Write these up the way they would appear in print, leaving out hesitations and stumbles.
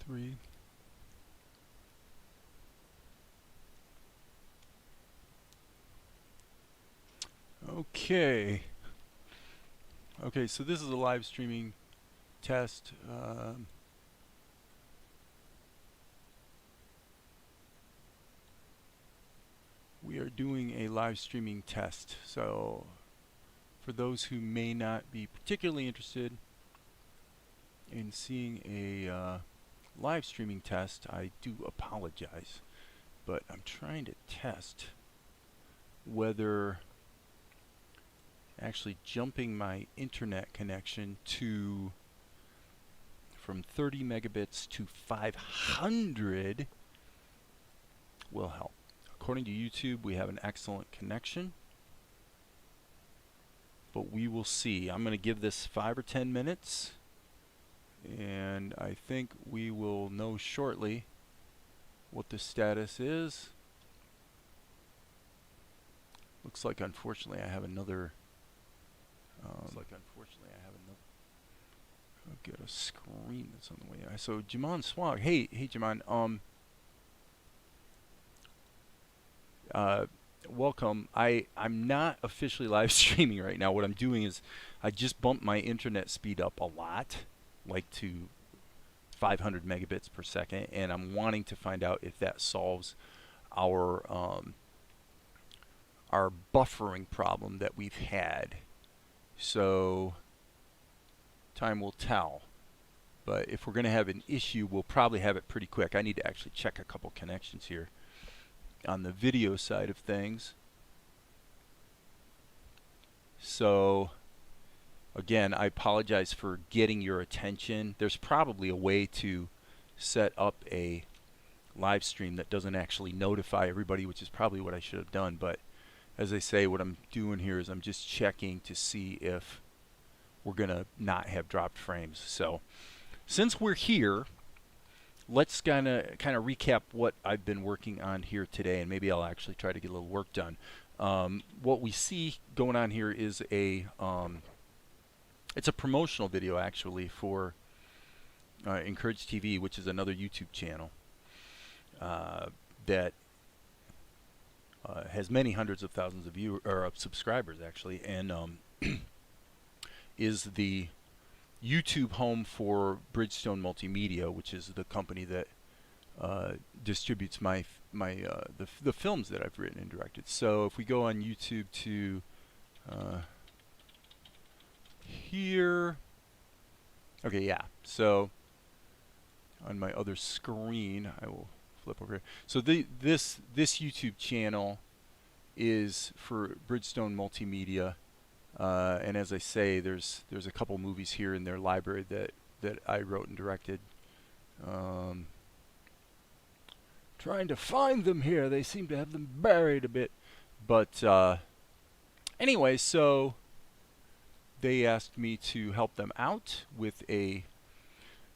3. Okay. Okay, so this is a live streaming test. We are doing a live streaming test. So for those who may not be particularly interested in seeing a live streaming test, I do apologize. But I'm trying to test whether actually jumping my internet connection to from 30 megabits to 500 will help. According to YouTube, we have an excellent connection, but we will see. I'm going to give this 5 or 10 minutes, and I think we will know shortly what the status is. Looks like unfortunately I have another I'll get a screen that's on the way. So Jaman Swag, hey Jaman, welcome. I'm not officially live streaming right now. What I'm doing is I just bumped my internet speed up a lot, like to 500 megabits per second, and I'm wanting to find out if that solves our buffering problem that we've had. So time will tell. But if we're going to have an issue, we'll probably have it pretty quick. I need to actually check a couple connections here on the video side of things. So again, I apologize for getting your attention. There's probably a way to set up a live stream that doesn't actually notify everybody, which is probably what I should have done. But as I say, what I'm doing here is I'm just checking to see if we're going to not have dropped frames. So since we're here, let's kind of recap what I've been working on here today, and maybe I'll actually try to get a little work done. What we see going on here is it's a promotional video actually for Encourage TV, which is another YouTube channel that has many hundreds of thousands of subscribers actually, and is the YouTube home for Bridgestone Multimedia, which is the company that distributes the films that I've written and directed. So if we go on YouTube to here, okay, yeah. So on my other screen, I will flip over here. So this YouTube channel is for Bridgestone Multimedia. And as I say, there's a couple movies here in their library that I wrote and directed. Trying to find them here. They seem to have them buried a bit. But anyway, so they asked me to help them out with a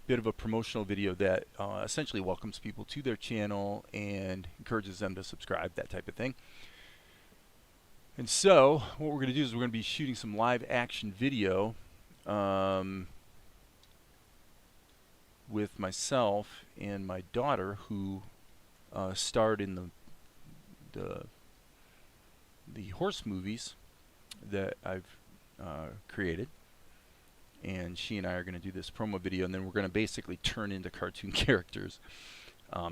bit of a promotional video that essentially welcomes people to their channel and encourages them to subscribe, that type of thing. And so what we're going to do is we're going to be shooting some live action video with myself and my daughter, who starred in the horse movies that I've created. And she and I are going to do this promo video, and then we're going to basically turn into cartoon characters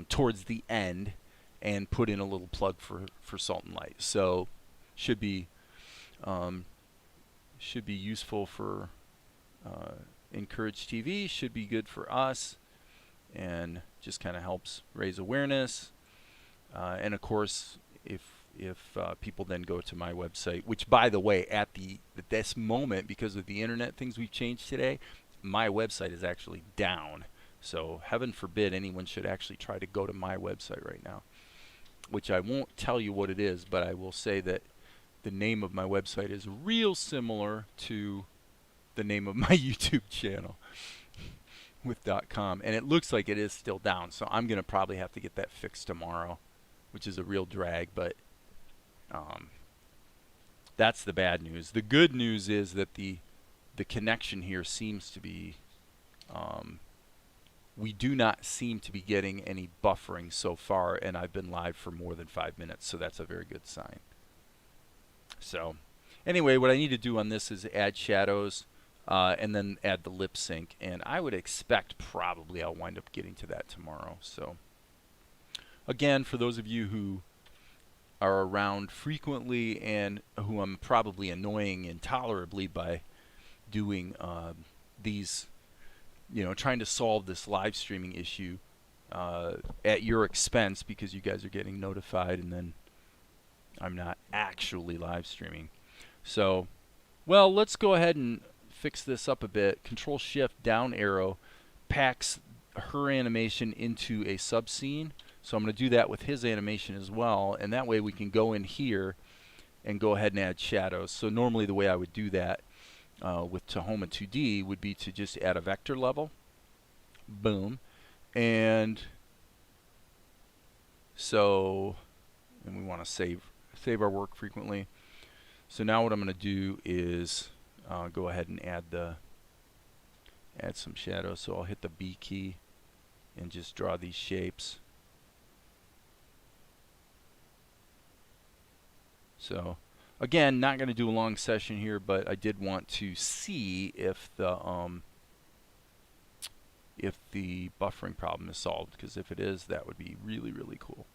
towards the end and put in a little plug for Salt and Light. So should be useful for Encourage TV, should be good for us, and just kind of helps raise awareness. And of course, if people then go to my website, which by the way, at this moment, because of the internet things we've changed today, my website is actually down. So heaven forbid anyone should actually try to go to my website right now, which I won't tell you what it is, but I will say that the name of my website is real similar to the name of my YouTube channel with .com, and it looks like it is still down. So I'm going to probably have to get that fixed tomorrow, which is a real drag, but that's the bad news. The good news is that the connection here seems to be we do not seem to be getting any buffering so far, and I've been live for more than 5 minutes, so that's a very good sign. So anyway, what I need to do on this is add shadows and then add the lip sync, and I would expect probably I'll wind up getting to that tomorrow. So again, for those of you who are around frequently and who I'm probably annoying intolerably by doing these, trying to solve this live streaming issue at your expense, because you guys are getting notified and then I'm not actually live streaming. So, well, let's go ahead and fix this up a bit. Control Shift down arrow packs her animation into a subscene. So I'm going to do that with his animation as well, and that way we can go in here and go ahead and add shadows. So normally the way I would do that with Tahoma 2D would be to just add a vector level. Boom. And so, and we want to save our work frequently. So now what I'm going to do is go ahead and add some shadows. So I'll hit the B key and just draw these shapes. So again, not going to do a long session here, but I did want to see if the buffering problem is solved, because if it is, that would be really, really cool.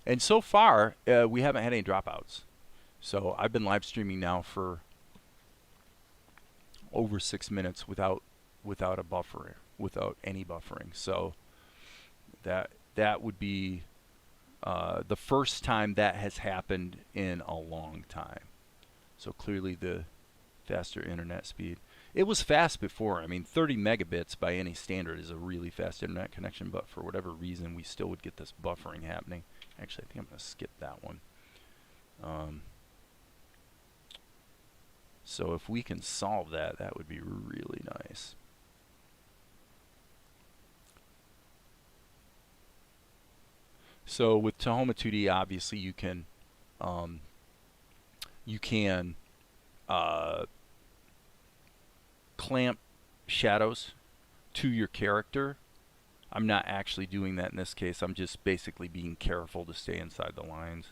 And so far, we haven't had any dropouts. So I've been live streaming now for over 6 minutes without a buffer, without any buffering. So that would be the first time that has happened in a long time. So clearly the faster internet speed. It was fast before. I mean, 30 megabits by any standard is a really fast internet connection, but for whatever reason we still would get this buffering happening. Actually, I think I'm going to skip that one. So if we can solve that, that would be really nice. So with Tahoma 2D, obviously you can clamp shadows to your character. I'm not actually doing that in this case. I'm just basically being careful to stay inside the lines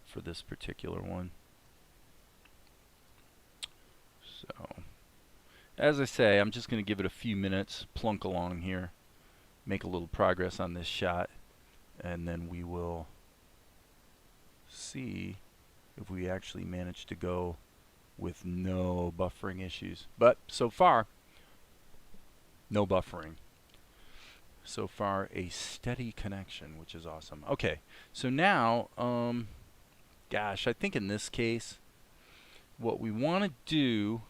for this particular one. So, as I say, I'm just going to give it a few minutes, plunk along here, make a little progress on this shot, and then we will see if we actually manage to go with no buffering issues. But so far, no buffering. So far, a steady connection, which is awesome. Okay, so now, gosh, I think in this case, what we want to do,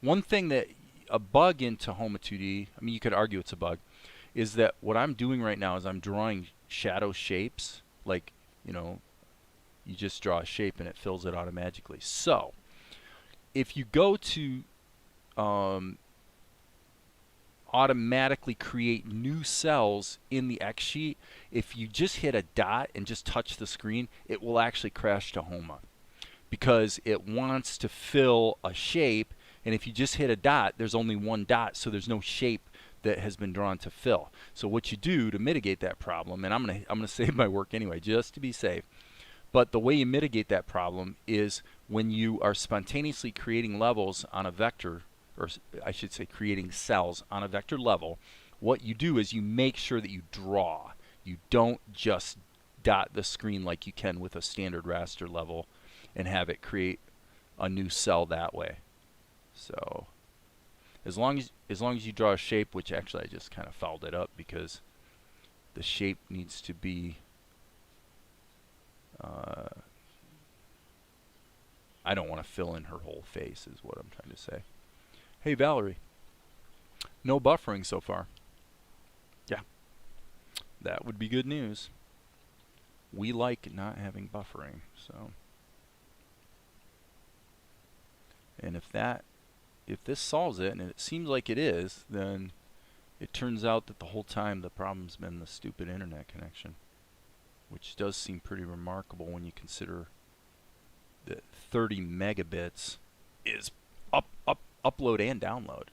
one thing that a bug in Tahoma 2D, I mean, you could argue it's a bug, is that what I'm doing right now is I'm drawing shadow shapes, like, you just draw a shape and it fills it automatically. So, if you go to automatically create new cells in the X sheet, if you just hit a dot and just touch the screen, it will actually crash Tahoma, because it wants to fill a shape, and if you just hit a dot, there's only one dot, so there's no shape that has been drawn to fill. So what you do to mitigate that problem, and I'm gonna save my work anyway just to be safe, but the way you mitigate that problem is when you are spontaneously creating levels on a vector, or I should say creating cells on a vector level, what you do is you make sure that you draw. You don't just dot the screen like you can with a standard raster level and have it create a new cell that way. So as long as you draw a shape, which actually I just kind of fouled it up because the shape needs to be I don't want to fill in her whole face is what I'm trying to say. Hey Valerie, no buffering so far. Yeah, that would be good news. We like not having buffering, so. And if this solves it, and it seems like it is, then it turns out that the whole time the problem's been the stupid internet connection, which does seem pretty remarkable when you consider that 30 megabits is upload and download.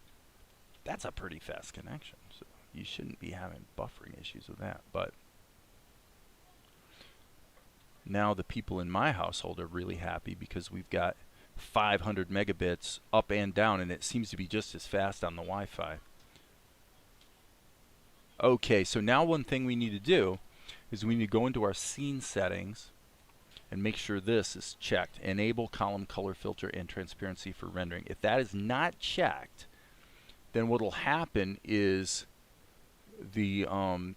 that's a pretty fast connection. So you shouldn't be having buffering issues with that. But now the people in my household are really happy because we've got 500 megabits up and down, and it seems to be just as fast on the Wi-Fi. Okay, so now one thing we need to do is we need to go into our scene settings and make sure this is checked. Enable column color filter and transparency for rendering. If that is not checked, then what will happen is the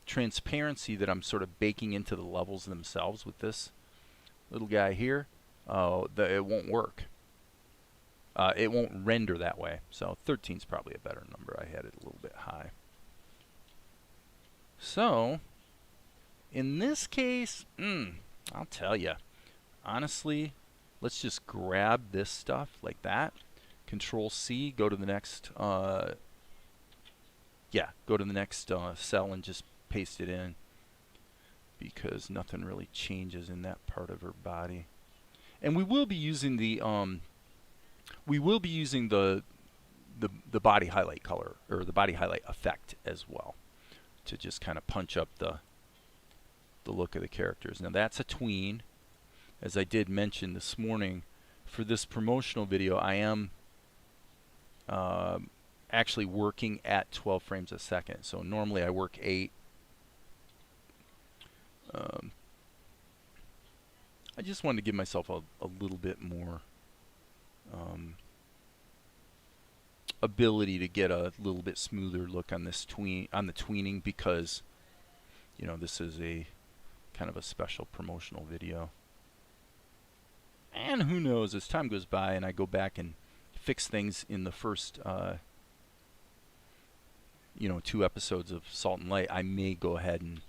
transparency that I'm sort of baking into the levels themselves with this little guy here, it won't work. It won't render that way. So 13 is probably a better number. I had it a little bit high. So in this case, I'll tell you, honestly, let's just grab this stuff like that. Control C, go to the next, go to the next cell and just paste it in, because nothing really changes in that part of her body. And we will be using the the body highlight color, or the body highlight effect as well, to just kind of punch up the look of the characters. Now that's a tween. As I did mention this morning, for this promotional video, I am actually working at 12 frames a second. So normally I work 8. I just wanted to give myself a little bit more ability to get a little bit smoother look on this tweening, because you know, this is a kind of a special promotional video. And who knows, as time goes by and I go back and fix things in the first 2 episodes of Salt and Light, I may go ahead and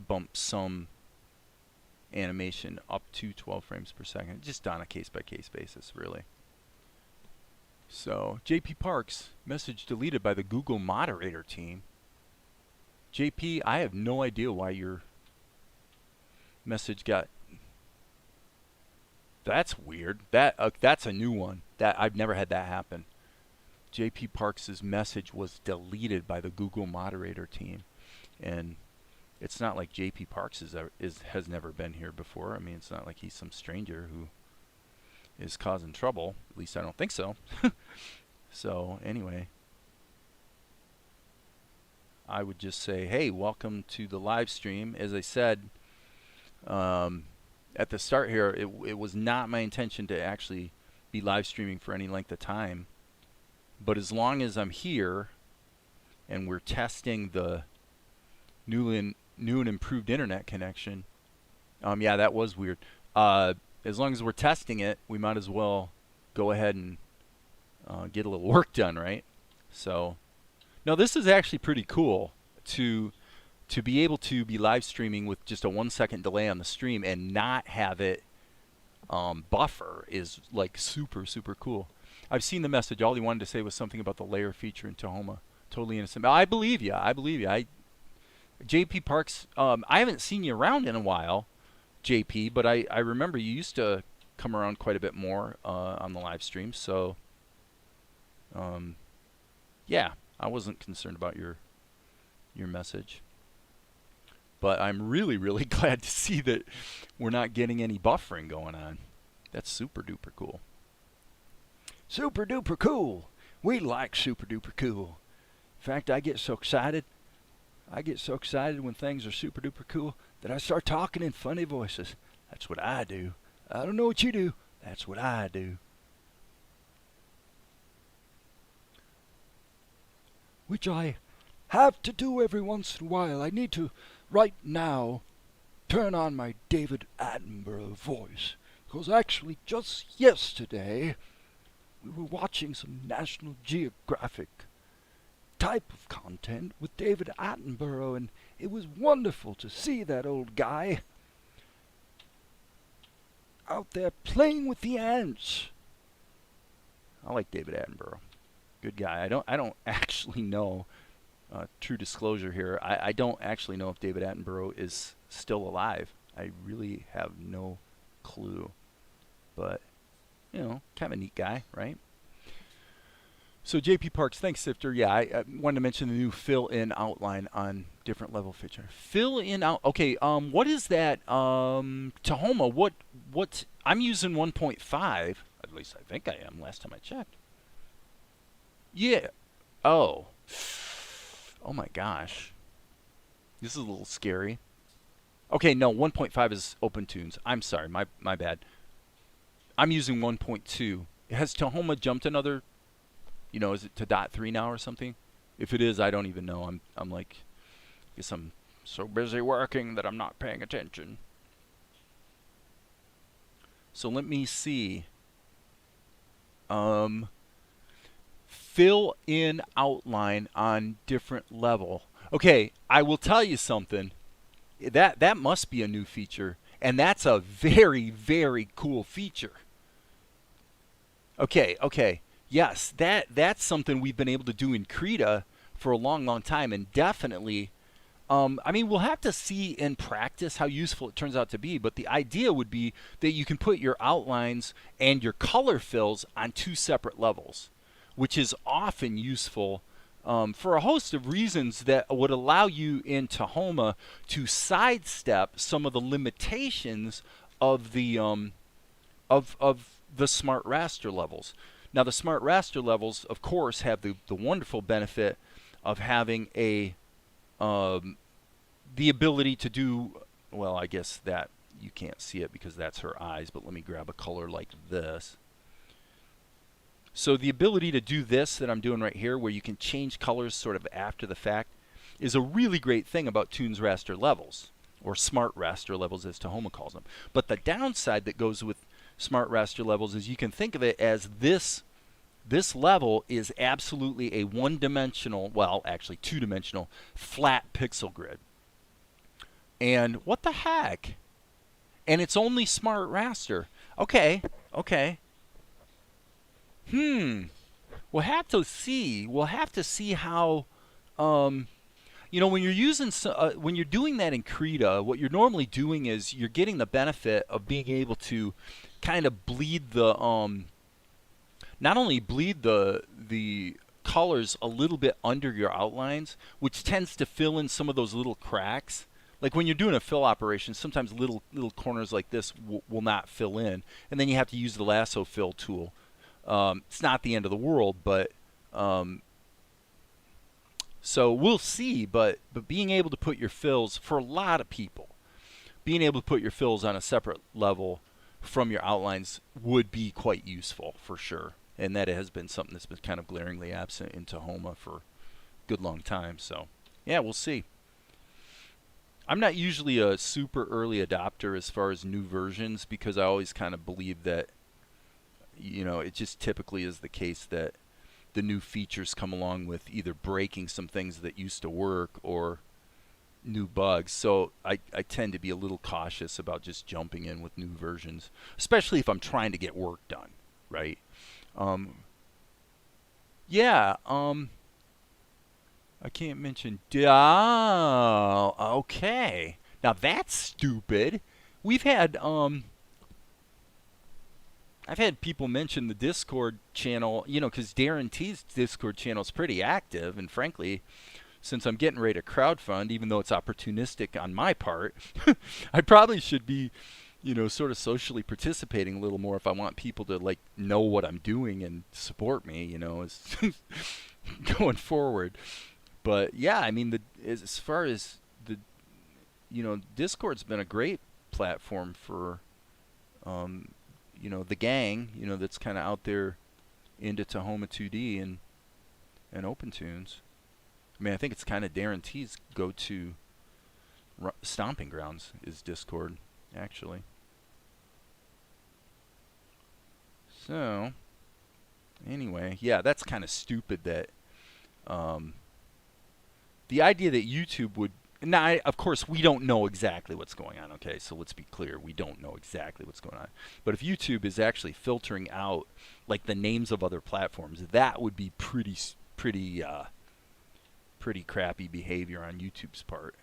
bump some animation up to 12 frames per second, just on a case-by-case basis, really. So, JP Parks, message deleted by the Google moderator team. JP, I have no idea why your message got... That's weird. That's a new one. That I've never had that happen. JP Parks' message was deleted by the Google moderator team, and it's not like JP Parks has never been here before. I mean, it's not like he's some stranger who is causing trouble. At least I don't think so. So anyway, I would just say, hey, welcome to the live stream. As I said at the start here, it was not my intention to actually be live streaming for any length of time. But as long as I'm here and we're testing the new and improved internet connection, yeah, that was weird. As long as we're testing it, we might as well go ahead and get a little work done, right? So, no, this is actually pretty cool to be able to be live streaming with just a 1-second delay on the stream and not have it buffer is like super, super cool. I've seen the message. All he wanted to say was something about the layer feature in Tahoma. Totally innocent. I believe you. I believe you. JP Parks, I haven't seen you around in a while, JP, but I remember you used to come around quite a bit more on the live stream. So, yeah, I wasn't concerned about your message. But I'm really, really glad to see that we're not getting any buffering going on. That's super duper cool. Super duper cool. We like super duper cool. In fact, I get so excited when things are super duper cool that I start talking in funny voices. That's what I do. I don't know what you do. That's what I do. Which I have to do every once in a while. I need to, right now, turn on my David Attenborough voice. Because actually, just yesterday, we were watching some National Geographic type of content with David Attenborough, and it was wonderful to see that old guy out there playing with the ants. I like David Attenborough. Good guy. I don't actually know, true disclosure here, I don't actually know if David Attenborough is still alive. I really have no clue. But, you know, kind of a neat guy, right? So JP Parks, thanks, Sifter. Yeah, I wanted to mention the new fill-in outline on different level feature. Fill-in out. Okay, what is that? Tahoma. What? I'm using 1.5. At least I think I am. Last time I checked. Yeah. Oh. Oh my gosh. This is a little scary. Okay, no, 1.5 is OpenTunes. I'm sorry, my bad. I'm using 1.2. Has Tahoma jumped another? Is it to .3 now or something? If it is, I don't even know. I'm like, I guess I'm so busy working that I'm not paying attention. So let me see. Fill in outline on different level. Okay, I will tell you something. That must be a new feature, and that's a very, very cool feature. Okay. Yes, that's something we've been able to do in Krita for a long, long time, and definitely, I mean, we'll have to see in practice how useful it turns out to be, but the idea would be that you can put your outlines and your color fills on two separate levels, which is often useful for a host of reasons that would allow you in Tahoma to sidestep some of the limitations of the the smart raster levels. Now, the smart raster levels, of course, have the wonderful benefit of having the ability to do, well, I guess that you can't see it because that's her eyes, but let me grab a color like this. So the ability to do this that I'm doing right here, where you can change colors sort of after the fact, is a really great thing about Tunes raster levels, or smart raster levels as Tahoma calls them. But the downside that goes with smart raster levels is you can think of it as this level is absolutely a one-dimensional, well, actually two-dimensional, flat pixel grid. And what the heck? And it's only smart raster. Okay. We'll have to see. We'll have to see how, when you're using, when you're doing that in Krita, what you're normally doing is you're getting the benefit of being able to kind of bleed the, not only bleed the colors a little bit under your outlines, which tends to fill in some of those little cracks. Like when you're doing a fill operation, sometimes little corners like this will not fill in, and then you have to use the lasso fill tool. It's not the end of the world, but so we'll see. But being able to put your fills, for a lot of people, being able to put your fills on a separate level from your outlines would be quite useful for sure. And that has been something that's been kind of glaringly absent in Tahoma for a good long time. So yeah, we'll see. I'm not usually a super early adopter as far as new versions because I always kind of believe that, it just typically is the case that the new features come along with either breaking some things that used to work or new bugs. So I tend to be a little cautious about just jumping in with new versions, especially if I'm trying to get work done, right? Yeah, I can't mention. Oh, okay. Now that's stupid. We've had I've had people mention the Discord channel, because Darren T's Discord channel is pretty active, and frankly, since I'm getting ready to crowdfund, even though it's opportunistic on my part, I probably should be, sort of socially participating a little more if I want people to know what I'm doing and support me, as going forward. But yeah, I mean, as far as the, Discord's been a great platform for, the gang, that's kind of out there into Tahoma 2D and OpenTunes. I mean, I think it's kind of Darren T's go-to stomping grounds is Discord, actually. So, anyway, yeah, that's kind of stupid that the idea that YouTube would... Now, of course, we don't know exactly what's going on, okay? So let's be clear. We don't know exactly what's going on. But if YouTube is actually filtering out, the names of other platforms, that would be pretty crappy behavior on YouTube's part.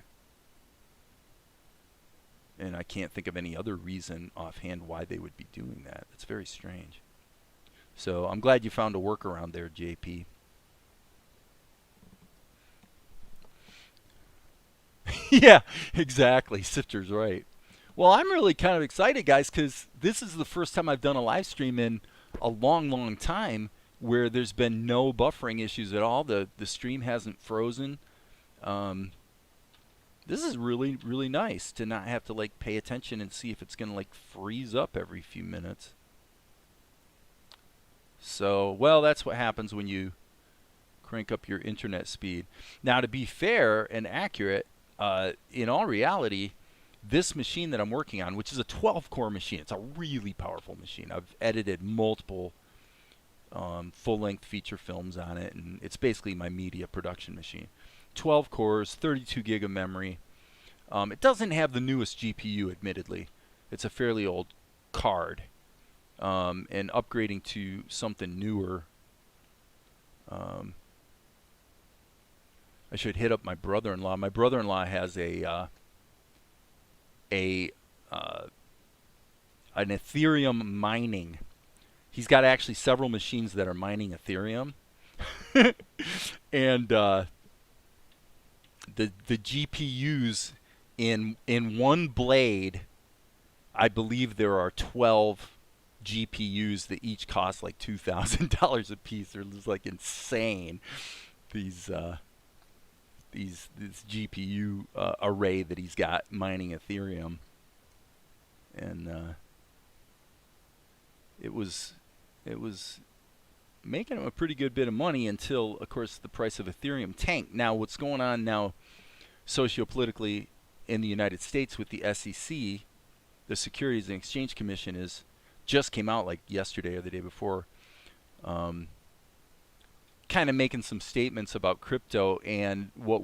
And I can't think of any other reason offhand why they would be doing that. That's very strange. So I'm glad you found a workaround there, JP. Yeah, exactly. Sifter's right. Well, I'm really kind of excited, guys, because this is the first time I've done a live stream in a long, long time where there's been no buffering issues at all. The stream hasn't frozen. Um, this is really, really nice to not have to like pay attention and see if it's gonna like freeze up every few minutes. So, well, that's what happens when you crank up your internet speed. Now, to be fair and accurate, in all reality, this machine that I'm working on, which is a 12-core machine, it's a really powerful machine. I've edited multiple full-length feature films on it, and it's basically my media production machine. 12 cores, 32 gig of memory. It doesn't have the newest GPU, admittedly. It's a fairly old card, and upgrading to something newer. I should hit up my brother-in-law. My brother-in-law has a an Ethereum mining. He's got actually several machines that are mining Ethereum, and the GPUs in one blade, I believe there are 12 GPUs that each cost like $2,000 a piece. They're just like insane. These this GPU array that he's got mining Ethereum, and it was making him a pretty good bit of money until, of course, the price of Ethereum tanked. Now, what's going on now, sociopolitically, in the United States with the SEC, the Securities and Exchange Commission, is just came out like yesterday or the day before. Kind of making some statements about crypto, and what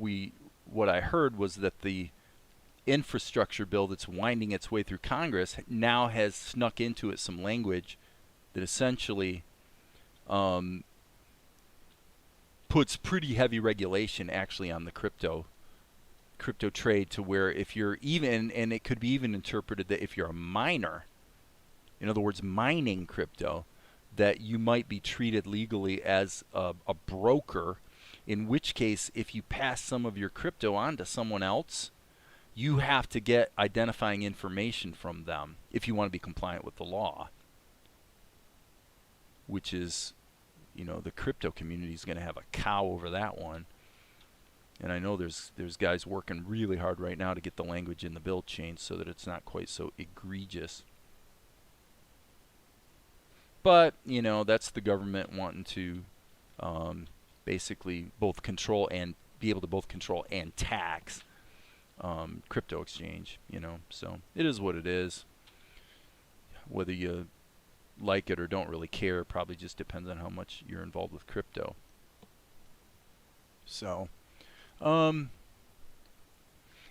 I heard was that the infrastructure bill that's winding its way through Congress now has snuck into it some language that essentially puts pretty heavy regulation actually on the crypto trade, to where if you're even, and it could be even interpreted that if you're a miner, in other words mining crypto, that you might be treated legally as a broker, in which case if you pass some of your crypto on to someone else, you have to get identifying information from them if you want to be compliant with the law, which is, the crypto community is going to have a cow over that one. And I know there's guys working really hard right now to get the language in the bill changed so that it's not quite so egregious. But, that's the government wanting to basically both control and be able to both control and tax crypto exchange, So it is what it is. Whether you like it or don't really care, probably just depends on how much you're involved with crypto. So, even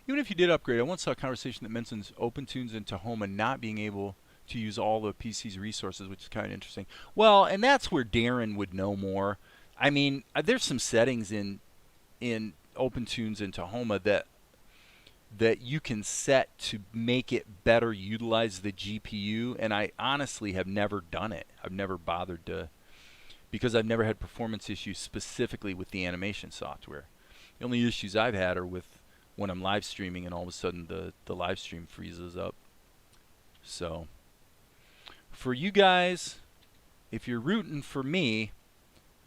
if you did upgrade, I once saw a conversation that mentions OpenTunes and Tahoma not being able to use all the PC's resources, which is kind of interesting. Well, and that's where Darren would know more. I mean, there's some settings in OpenTunes and Tahoma that you can set to make it better utilize the GPU, and I honestly have never done it. I've never bothered to, because I've never had performance issues specifically with the animation software. The only issues I've had are with when I'm live streaming and all of a sudden the live stream freezes up. So for you guys, if you're rooting for me,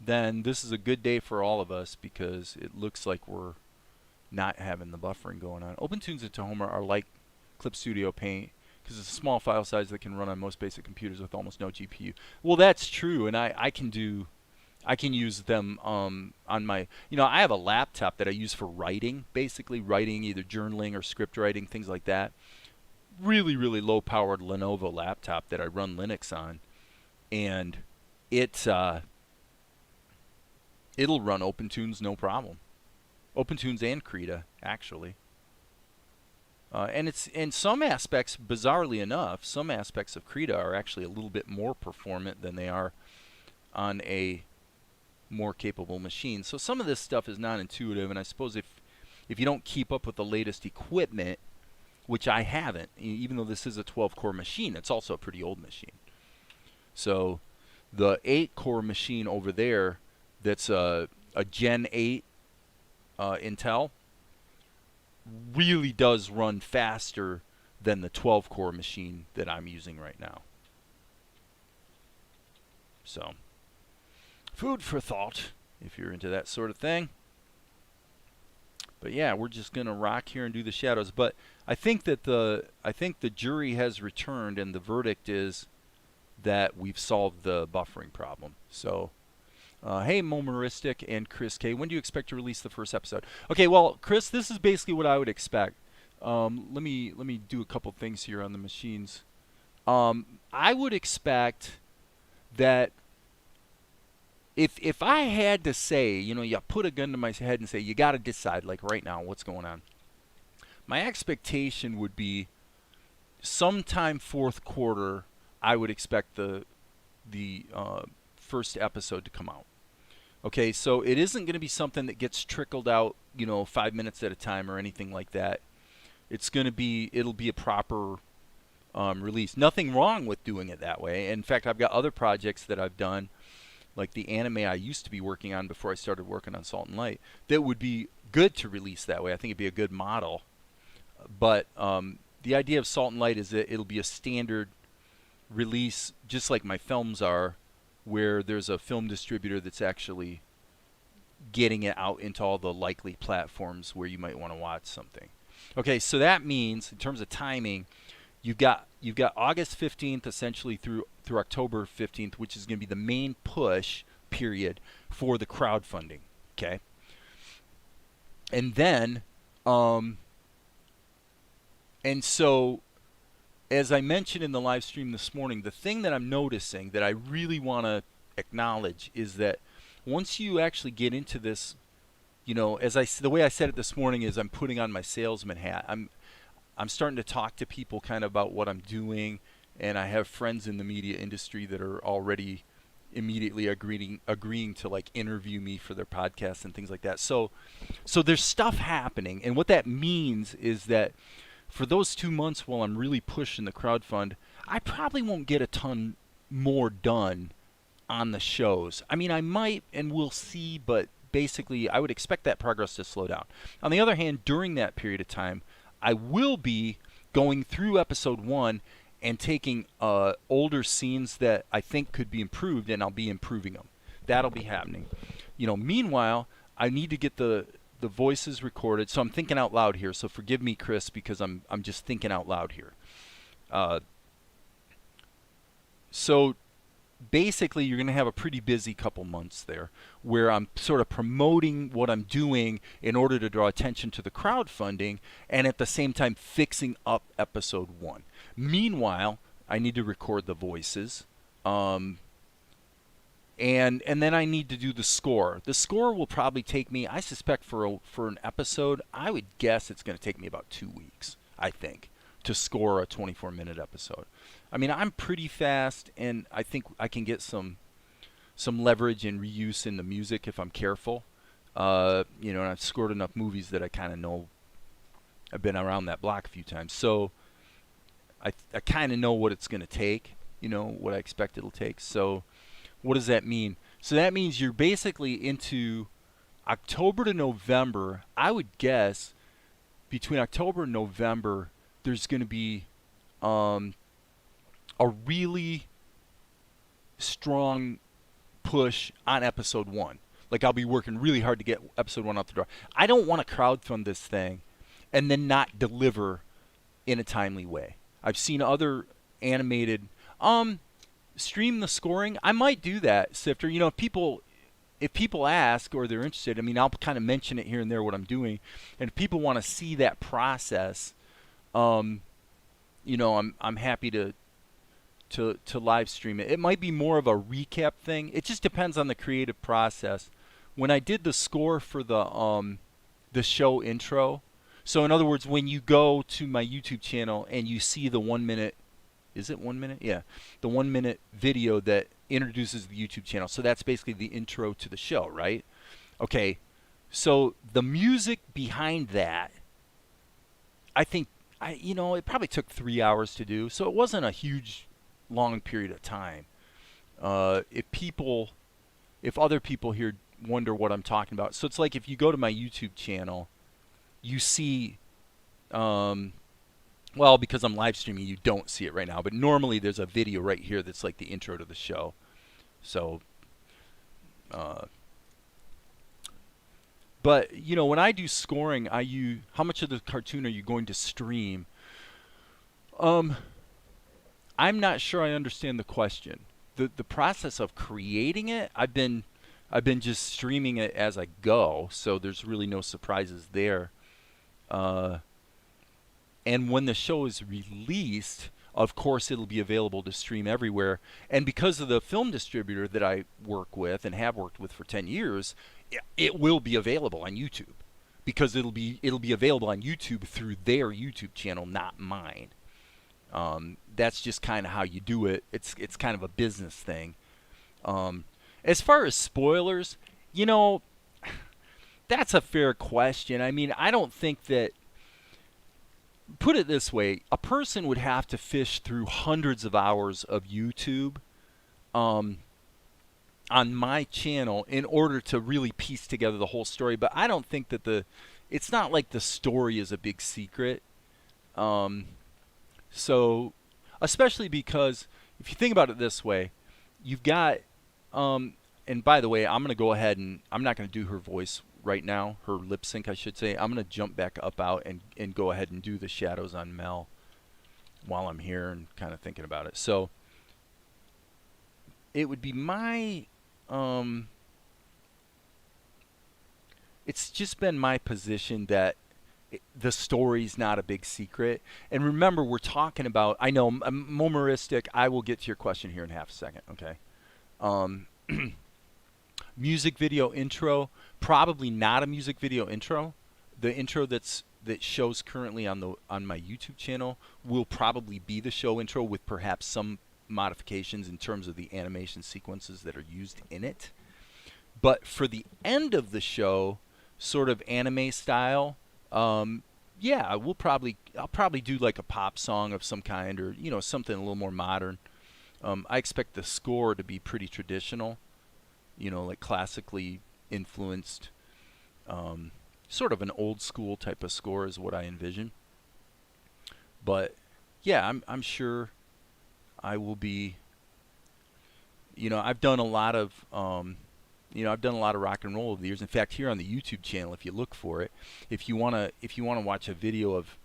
then this is a good day for all of us, because it looks like we're not having the buffering going on. OpenTunes and Tahoma are like Clip Studio Paint, because it's a small file size that can run on most basic computers with almost no GPU. Well, that's true, and I can use them on my, I have a laptop that I use for writing, basically writing either journaling or script writing, things like that. Really, really low-powered Lenovo laptop that I run Linux on, and it'll run OpenTunes no problem. OpenTunes and Krita, actually. And it's in some aspects, bizarrely enough, some aspects of Krita are actually a little bit more performant than they are on a more capable machine. So some of this stuff is not intuitive, and I suppose if you don't keep up with the latest equipment, which I haven't, even though this is a 12-core machine, it's also a pretty old machine. So the 8-core machine over there, that's a Gen 8 Intel, really does run faster than the 12-core machine that I'm using right now. So, food for thought if you're into that sort of thing. But yeah, we're just gonna rock here and do the shadows. But I think that the jury has returned, and the verdict is that we've solved the buffering problem. So, hey, Momeristic and Chris K, when do you expect to release the first episode? Okay, well, Chris, this is basically what I would expect. Let me do a couple things here on the machines. I would expect that if I had to say, you put a gun to my head and say, you got to decide, like right now, what's going on. My expectation would be sometime fourth quarter, I would expect the first episode to come out. Okay, so it isn't going to be something that gets trickled out, 5 minutes at a time or anything like that. It'll be a proper release. Nothing wrong with doing it that way. In fact, I've got other projects that I've done, like the anime I used to be working on before I started working on Salt and Light, that would be good to release that way. I think it'd be a good model. But the idea of Salt and Light is that it'll be a standard release, just like my films are, where there's a film distributor that's actually getting it out into all the likely platforms where you might want to watch something. Okay, so that means, in terms of timing, you've got August 15th essentially through October 15th, which is going to be the main push period for the crowdfunding. Okay, and then and so, as I mentioned in the live stream this morning, the thing that I'm noticing that I really want to acknowledge is that once you actually get into this, the way I said it this morning is I'm putting on my salesman hat. I'm starting to talk to people kind of about what I'm doing, and I have friends in the media industry that are already immediately agreeing to like interview me for their podcasts and things like that. So there's stuff happening, and what that means is that for those 2 months while I'm really pushing the crowdfund, I probably won't get a ton more done on the shows. I mean, I might, and we'll see, but basically I would expect that progress to slow down. On the other hand, during that period of time, I will be going through episode 1 and taking older scenes that I think could be improved, and I'll be improving them. That'll be happening. Meanwhile, I need to get the voices recorded, so I'm thinking out loud here. So forgive me, Chris, because I'm just thinking out loud here. So basically, you're going to have a pretty busy couple months there, where I'm sort of promoting what I'm doing in order to draw attention to the crowdfunding, and at the same time fixing up episode 1. Meanwhile, I need to record the voices. And then I need to do the score. The score will probably take me, I suspect, for an episode, I would guess it's going to take me about 2 weeks, I think, to score a 24-minute episode. I mean, I'm pretty fast, and I think I can get some leverage and reuse in the music if I'm careful. And I've scored enough movies that I kind of know. I've been around that block a few times, so I kind of know what it's going to take. What I expect it'll take. So what does that mean? So that means you're basically into October to November. I would guess between October and November, there's going to be a really strong push on episode 1. Like, I'll be working really hard to get episode 1 out the door. I don't want to crowdfund this thing and then not deliver in a timely way. I've seen other animated stream the scoring. I might do that, Sifter. If people ask or they're interested, I mean, I'll kind of mention it here and there what I'm doing, and if people want to see that process, I'm happy to live stream it. It might be more of a recap thing. It just depends on the creative process. When I did the score for the show intro, so in other words, when you go to my YouTube channel and you see the 1 minute, is it 1 minute? Yeah, the 1 minute video that introduces the YouTube channel. So that's basically the intro to the show, right? Okay, so the music behind that, I think, it probably took 3 hours to do. So it wasn't a huge, long period of time. If other people here wonder what I'm talking about, so it's like if you go to my YouTube channel, you see Well, because I'm live streaming, you don't see it right now. But normally there's a video right here that's like the intro to the show. So, uh, but you know, when I do scoring, I use how much of the cartoon are you going to stream? Um, I'm not sure I understand the question. The process of creating it, I've been just streaming it as I go, so there's really no surprises there. Uh, and when the show is released, of course it'll be available to stream everywhere. And because of the film distributor that I work with and have worked with for 10 years, it will be available on YouTube because it'll be available on YouTube through their YouTube channel, not mine. That's just kind of how you do it. It's kind of a business thing. Um, as far as spoilers, you know, that's a fair question. I mean, I don't think that. Put it this way: a person would have to fish through hundreds of hours of YouTube um, on my channel in order to really piece together the whole story. But I don't think that it's not like the story is a big secret. Um, So, especially because if you think about it this way, you've got, and by the way, I'm going to go ahead and I'm not going to do her voice right now, her lip sync, I should say. I'm going to jump back up out and go ahead and do the shadows on Mel while I'm here and kind of thinking about it. So, it would be um, it's just been my position that the story's not a big secret. And remember, we're talking about, I know, Momoristic, I will get to your question here in half a second, okay? Um, music video intro, probably not a music video intro. The intro that shows currently on my YouTube channel will probably be the show intro with perhaps some modifications in terms of the animation sequences that are used in it. But for the end of the show, sort of anime style, yeah, I'll probably do like a pop song of some kind, or something a little more modern. I expect the score to be pretty traditional, like classically influenced, sort of an old school type of score is what I envision. But yeah, I'm sure I will be. I've done a lot of I've done a lot of rock and roll over the years. In fact, here on the YouTube channel, if you look for it, if you wanna watch a video of,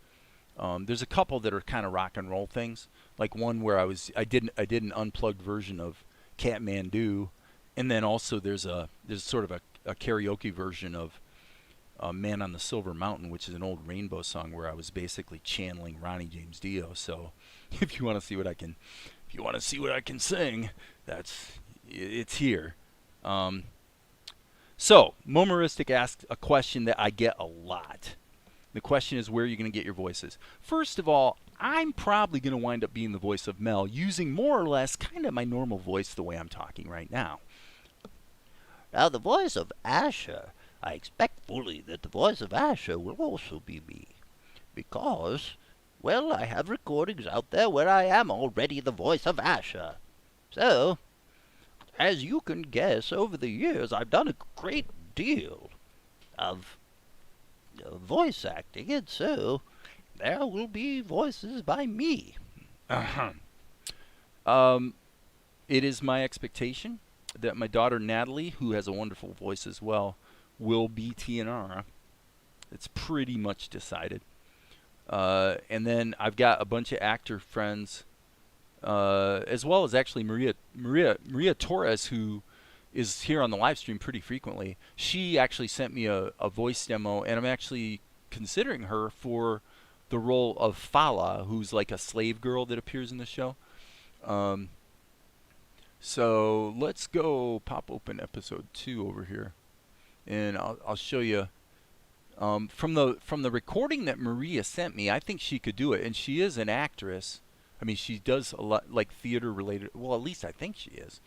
there's a couple that are kind of rock and roll things. Like one where I did an unplugged version of Catmandu, and then also there's sort of a karaoke version of Man on the Silver Mountain, which is an old Rainbow song where I was basically channeling Ronnie James Dio. So if you want to see what I can, if you want to see what I can sing, it's here. Um, so, Momoristic asked a question that I get a lot. The question is, where are you going to get your voices? First of all, I'm probably going to wind up being the voice of Mel, using more or less kind of my normal voice the way I'm talking right now. Now, the voice of Asher, I expect fully that the voice of Asher will also be me. Because, well, I have recordings out there where I am already the voice of Asher. So, as you can guess, over the years I've done a great deal of voice acting, and so there will be voices by me. Uh-huh. Um, it is my expectation that my daughter Natalie, who has a wonderful voice as well, will be Tianara. It's pretty much decided. And then I've got a bunch of actor friends, as well as actually Maria Torres, who is here on the live stream pretty frequently. She actually sent me a voice demo, and I'm actually considering her for the role of Fala, who's like a slave girl that appears in the show. Um, so let's go pop open episode 2 over here, and I'll show you. From the recording that Maria sent me, I think she could do it, and she is an actress. I mean, she does a lot like theater related. Well, at least I think she is.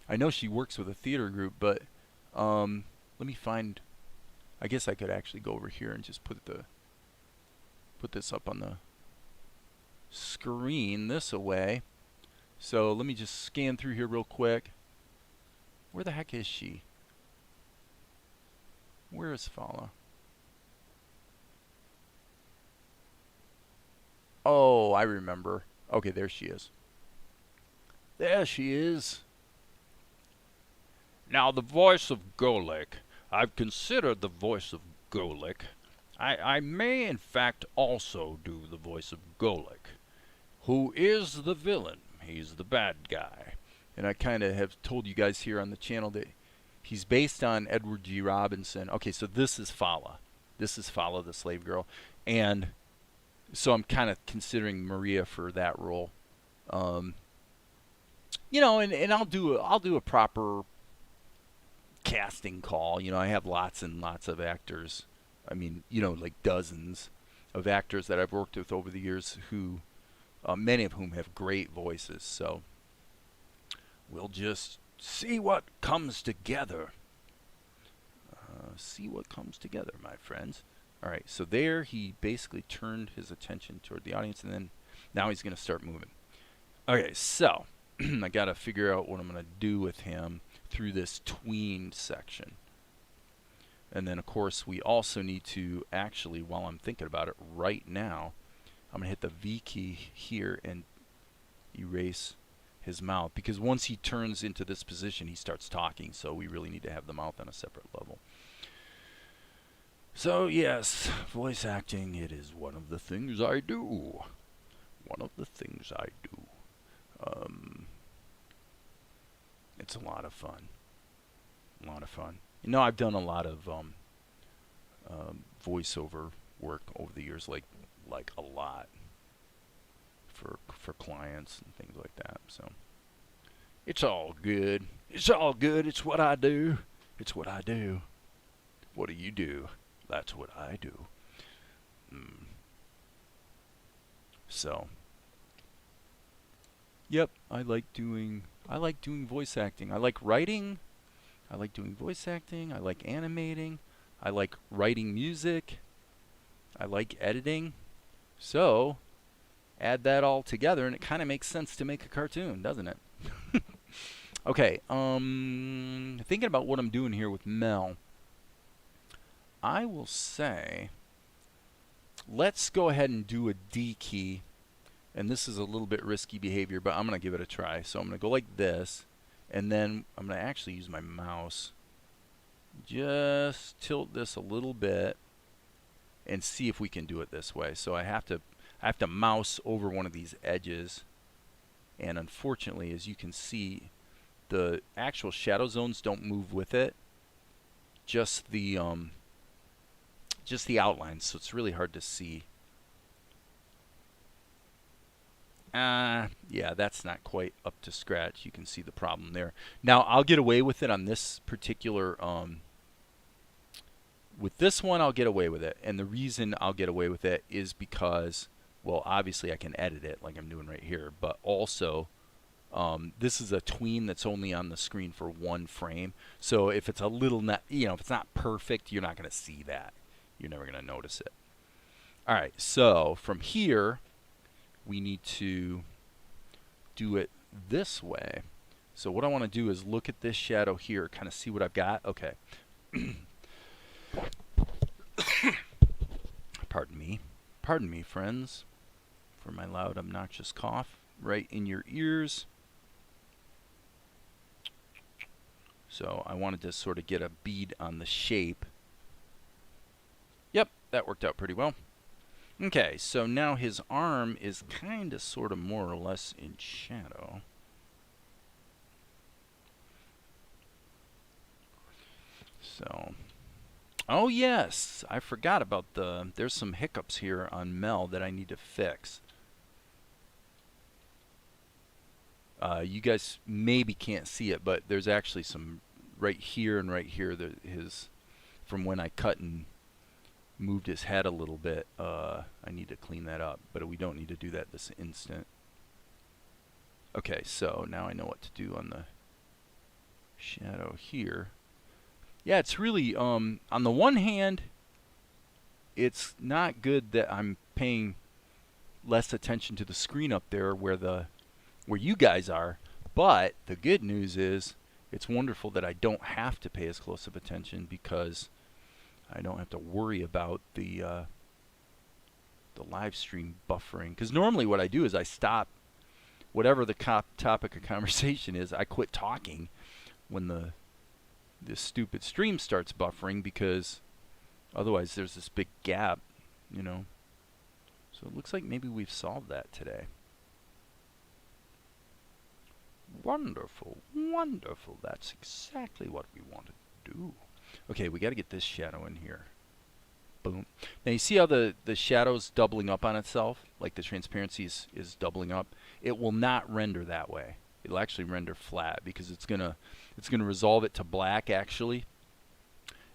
I know she works with a theater group, but let me find. I guess I could actually go over here and just put this up on the screen this away. So let me just scan through here real quick. Where the heck is she? Where is Fala? Oh, I remember. Okay, there she is. There she is. Now, the voice of Golek. I've considered the voice of Golek. I may, in fact, also do the voice of Golek, who is the villain. He's the bad guy. And I kind of have told you guys here on the channel that he's based on Edward G. Robinson. Okay, so this is Fala. This is Fala, the slave girl. And so I'm kind of considering Maria for that role. You know, and I'll do a proper casting call. You know, I have lots and lots of actors. I mean, you know, like dozens of actors that I've worked with over the years who, many of whom have great voices. So we'll just see what comes together. See what comes together, my friends. All right, so there he basically turned his attention toward the audience, and then now he's going to start moving. Okay, so I got to figure out what I'm going to do with him through this tween section. And then, of course, we also need to actually, while I'm thinking about it right now, I'm going to hit the V key here and erase his mouth. Because once he turns into this position, he starts talking. So we really need to have the mouth on a separate level. So, yes, voice acting, it is one of the things I do. One of the things I do. It's a lot of fun. A lot of fun. You know, I've done a lot of voiceover work over the years, like a lot for clients and things like that. So it's all good. It's all good. It's what I do. It's what I do. What do you do? That's what I do. So, yep, I like doing voice acting. I like writing. I like doing voice acting. I like animating. I like writing music. I like editing. So, add that all together and it kind of makes sense to make a cartoon, doesn't it? Okay, thinking about what I'm doing here with Mel, I will say, let's go ahead and do a D key. And this is a little bit risky behavior, but I'm going to give it a try. So I'm going to go like this, and then I'm going to actually use my mouse. Just tilt this a little bit and see if we can do it this way. So I have to mouse over one of these edges, and unfortunately, as you can see, the actual shadow zones don't move with it. Just the outlines, so it's really hard to see. Yeah, that's not quite up to scratch. You can see the problem there. Now, I'll get away with it on this particular, with this one, I'll get away with it. And the reason I'll get away with it is because, well, obviously I can edit it like I'm doing right here, but also, this is a tween that's only on the screen for one frame. So if it's a little, if it's not perfect, you're not going to see that. You're never going to notice it. All right, so from here, we need to do it this way. So what I want to do is look at this shadow here, kind of see what I've got. Okay. Pardon me, friends, for my loud, obnoxious cough right in your ears. So I wanted to sort of get a bead on the shape. Yep, that worked out pretty well. Okay, so now his arm is kind of sort of more or less in shadow. So, oh yes, I forgot about there's some hiccups here on Mel that I need to fix. You guys maybe can't see it, but there's actually some right here and right here, from when I cut and moved his head a little bit. I need to clean that up, but we don't need to do that this instant. Okay, so now I know what to do on the shadow here. Yeah, it's really, on the one hand, it's not good that I'm paying less attention to the screen up there where you guys are, but the good news is it's wonderful that I don't have to pay as close of attention because I don't have to worry about the the live stream buffering. Because normally what I do is I stop whatever the topic of conversation is. I quit talking when this stupid stream starts buffering, because otherwise there's this big gap, you know. So it looks like maybe we've solved that today. Wonderful, wonderful. That's exactly what we wanted to do. Okay, we got to get this shadow in here. Boom. Now you see how the shadow's doubling up on itself? Like the transparency is doubling up. It will not render that way. It'll actually render flat, because it's gonna resolve it to black actually,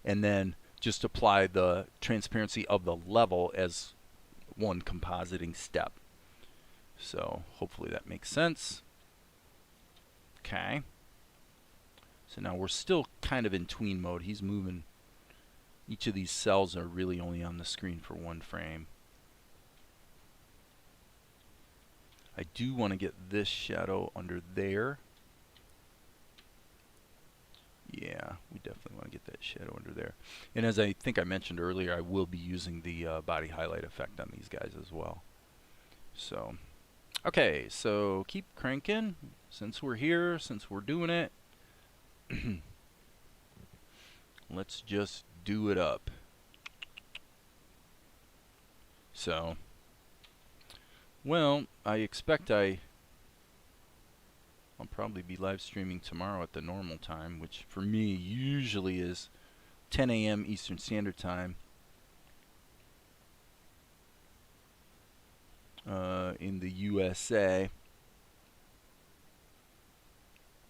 and then just apply the transparency of the level as one compositing step. So hopefully that makes sense. Okay. So now we're still kind of in tween mode. He's moving. Each of these cells are really only on the screen for one frame. I do want to get this shadow under there. Yeah, we definitely want to get that shadow under there. And as I think I mentioned earlier, I will be using the body highlight effect on these guys as well. So, okay, so keep cranking. Since we're here, since we're doing it, let's just do it up. So, well, I expect I'll probably be live streaming tomorrow at the normal time, which for me usually is 10 a.m. Eastern Standard Time. In the USA.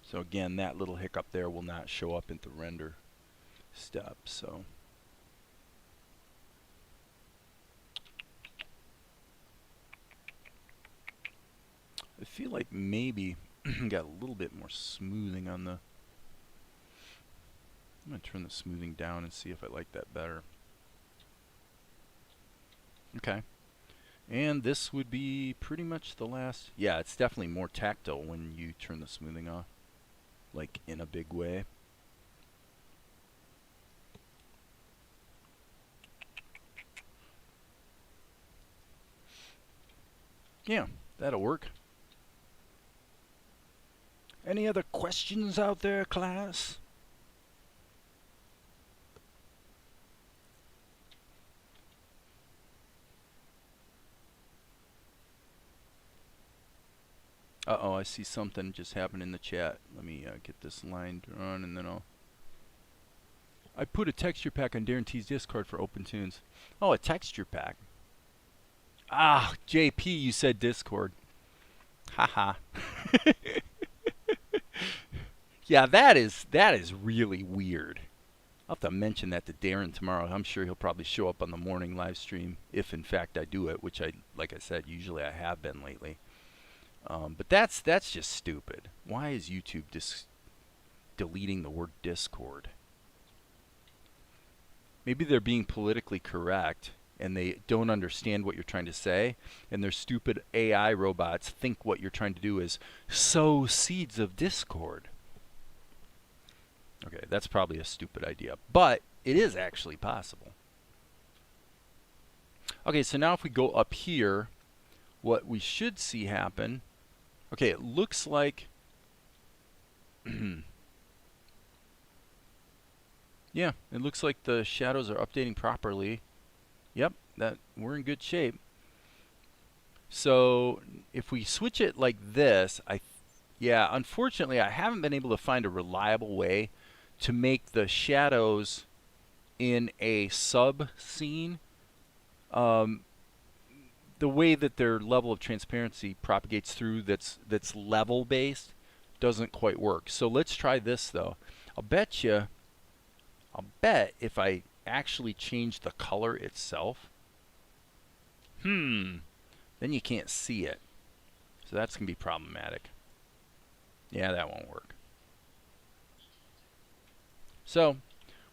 So again, that little hiccup there will not show up at the render step. So I feel like maybe got a little bit more smoothing on the. I'm going to turn the smoothing down and see if I like that better. Okay. And this would be pretty much the last. Yeah, it's definitely more tactile when you turn the smoothing off, like in a big way. Yeah, that'll work. Any other questions out there, class? Uh-oh, I see something just happened in the chat. Let me get this line drawn, and then I put a texture pack on Darren T's Discord for Open Tunes. Oh, a texture pack. Ah, JP, you said Discord. Haha. Yeah, that is really weird. I'll have to mention that to Darren tomorrow. I'm sure he'll probably show up on the morning live stream if in fact I do it, which like I said, usually I have been lately. But that's just stupid. Why is YouTube deleting the word Discord? Maybe they're being politically correct and they don't understand what you're trying to say, and their stupid AI robots think what you're trying to do is sow seeds of discord. Okay, that's probably a stupid idea, but it is actually possible. Okay, so now if we go up here, what we should see happen, okay, it looks like yeah, it looks like the shadows are updating properly. Yep, that we're in good shape. So if we switch it like this, yeah, unfortunately I haven't been able to find a reliable way to make the shadows in a sub scene the way that their level of transparency propagates through that's level based doesn't quite work. So let's try this though. I'll bet if I actually change the color itself, then you can't see it. So that's going to be problematic. Yeah, that won't work. So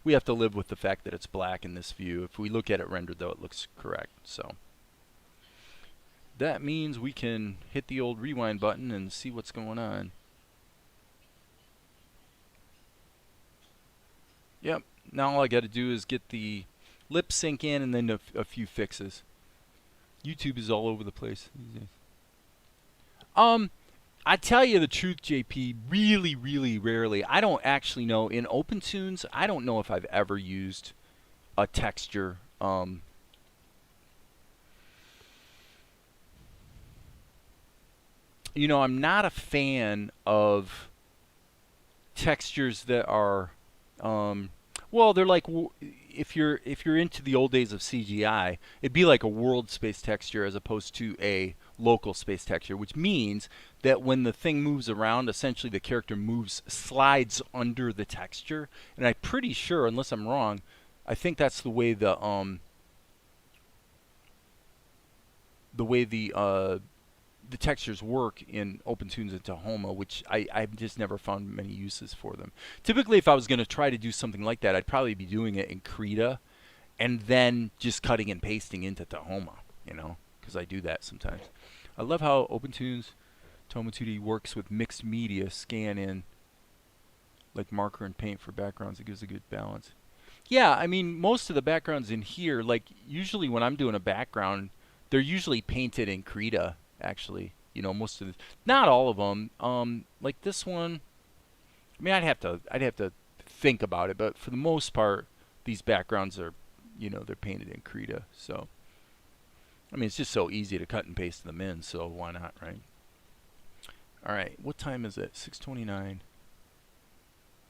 we have to live with the fact that it's black in this view. If we look at it rendered though, it looks correct. So that means we can hit the old rewind button and see what's going on. Yep. Now all I got to do is get the lip sync in and then a few fixes. YouTube is all over the place these days. I tell you the truth, JP, really, really rarely. I don't actually know. In OpenTunes, I don't know if I've ever used a texture. You know, I'm not a fan of textures that are, well, they're like if you're into the old days of CGI, it'd be like a world space texture as opposed to a local space texture, which means that when the thing moves around, essentially the character slides under the texture. And I'm pretty sure, unless I'm wrong, I think that's the way the textures work in OpenTunes and Tahoma, which I've just never found many uses for them. Typically, if I was going to try to do something like that, I'd probably be doing it in Krita and then just cutting and pasting into Tahoma, you know, because I do that sometimes. I love how OpenTunes Tahoma 2D works with mixed media scan in, like marker and paint for backgrounds. It gives a good balance. Yeah, I mean, most of the backgrounds in here, like usually when I'm doing a background, they're usually painted in Krita, actually. You know, most of the, not all of them. Like this one, I mean, I'd have to think about it, but for the most part, these backgrounds are, you know, they're painted in Krita. So, I mean, it's just so easy to cut and paste them in, so why not, right? All right, what time is it? 6:29.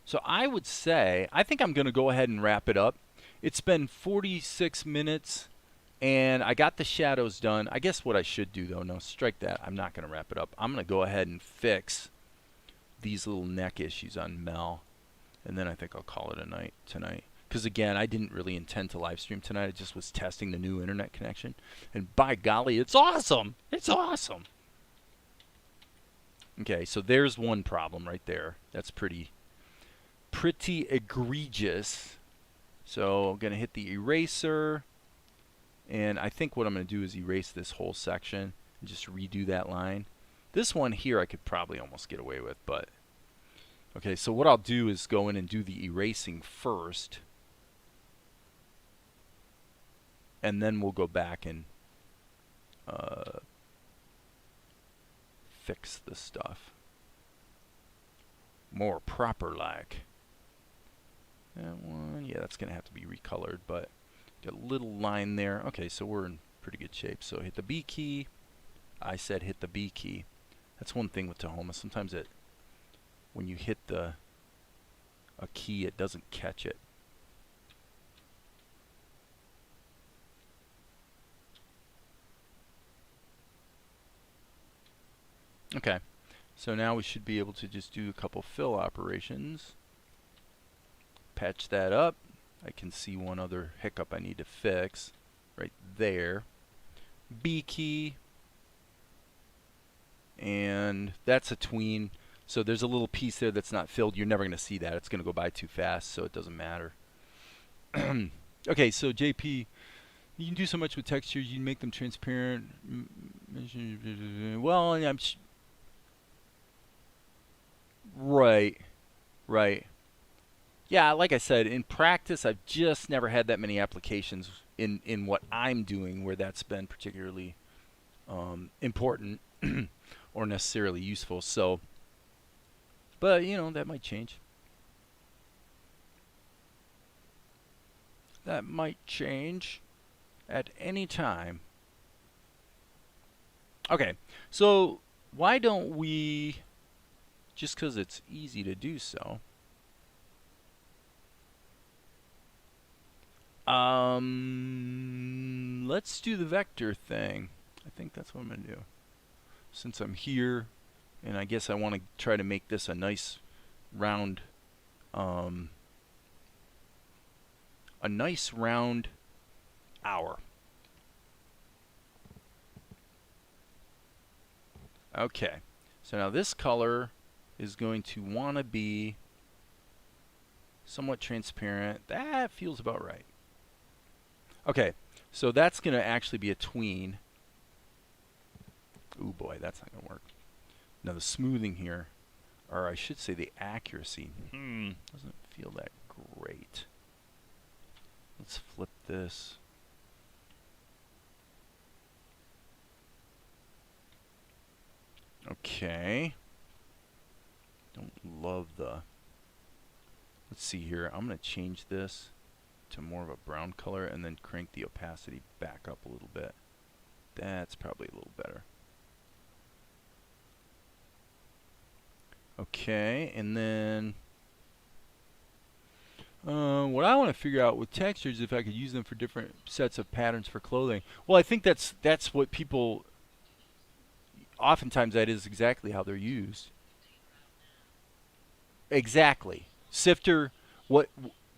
So I would say, I think I'm going to go ahead and wrap it up. It's been 46 minutes, and I got the shadows done. I guess what I should do, though, no, strike that. I'm not going to wrap it up. I'm going to go ahead and fix these little neck issues on Mel, and then I think I'll call it a night tonight. Because, again, I didn't really intend to live stream tonight. I just was testing the new internet connection. And by golly, it's awesome. It's awesome. Okay, so there's one problem right there. That's pretty egregious. So I'm going to hit the eraser. And I think what I'm going to do is erase this whole section and just redo that line. This one here I could probably almost get away with, but... Okay, so what I'll do is go in and do the erasing first. And then we'll go back and fix the stuff. More proper-like. That one, yeah, that's going to have to be recolored, but got a little line there. Okay, so we're in pretty good shape. So hit the B key. I said hit the B key. That's one thing with Tahoma. Sometimes when you hit a key, it doesn't catch it. Okay, so now we should be able to just do a couple fill operations. Patch that up. I can see one other hiccup I need to fix right there. B key. And that's a tween. So there's a little piece there that's not filled. You're never going to see that. It's going to go by too fast, so it doesn't matter. Okay, so JP, you can do so much with textures. You can make them transparent. Well, I'm... Right. Right. Yeah, like I said, in practice, I've just never had that many applications in what I'm doing where that's been particularly important or necessarily useful. So, but, you know, that might change. That might change at any time. Okay, so why don't we, just because it's easy to do so, let's do the vector thing. I think that's what I'm going to do. Since I'm here, and I guess I want to try to make this a nice round, hour. Okay, so now this color is going to want to be somewhat transparent. That feels about right. Okay, so that's going to actually be a tween. Ooh boy, that's not going to work. Now the smoothing here, or I should say the accuracy, doesn't feel that great. Let's flip this. Okay. Don't love the... Let's see here. I'm going to change this to more of a brown color and then crank the opacity back up a little bit. That's probably a little better. Okay, and then what I want to figure out with textures, if I could use them for different sets of patterns for clothing. Well, I think that's what people, oftentimes that is exactly how they're used. Exactly. Sifter, what,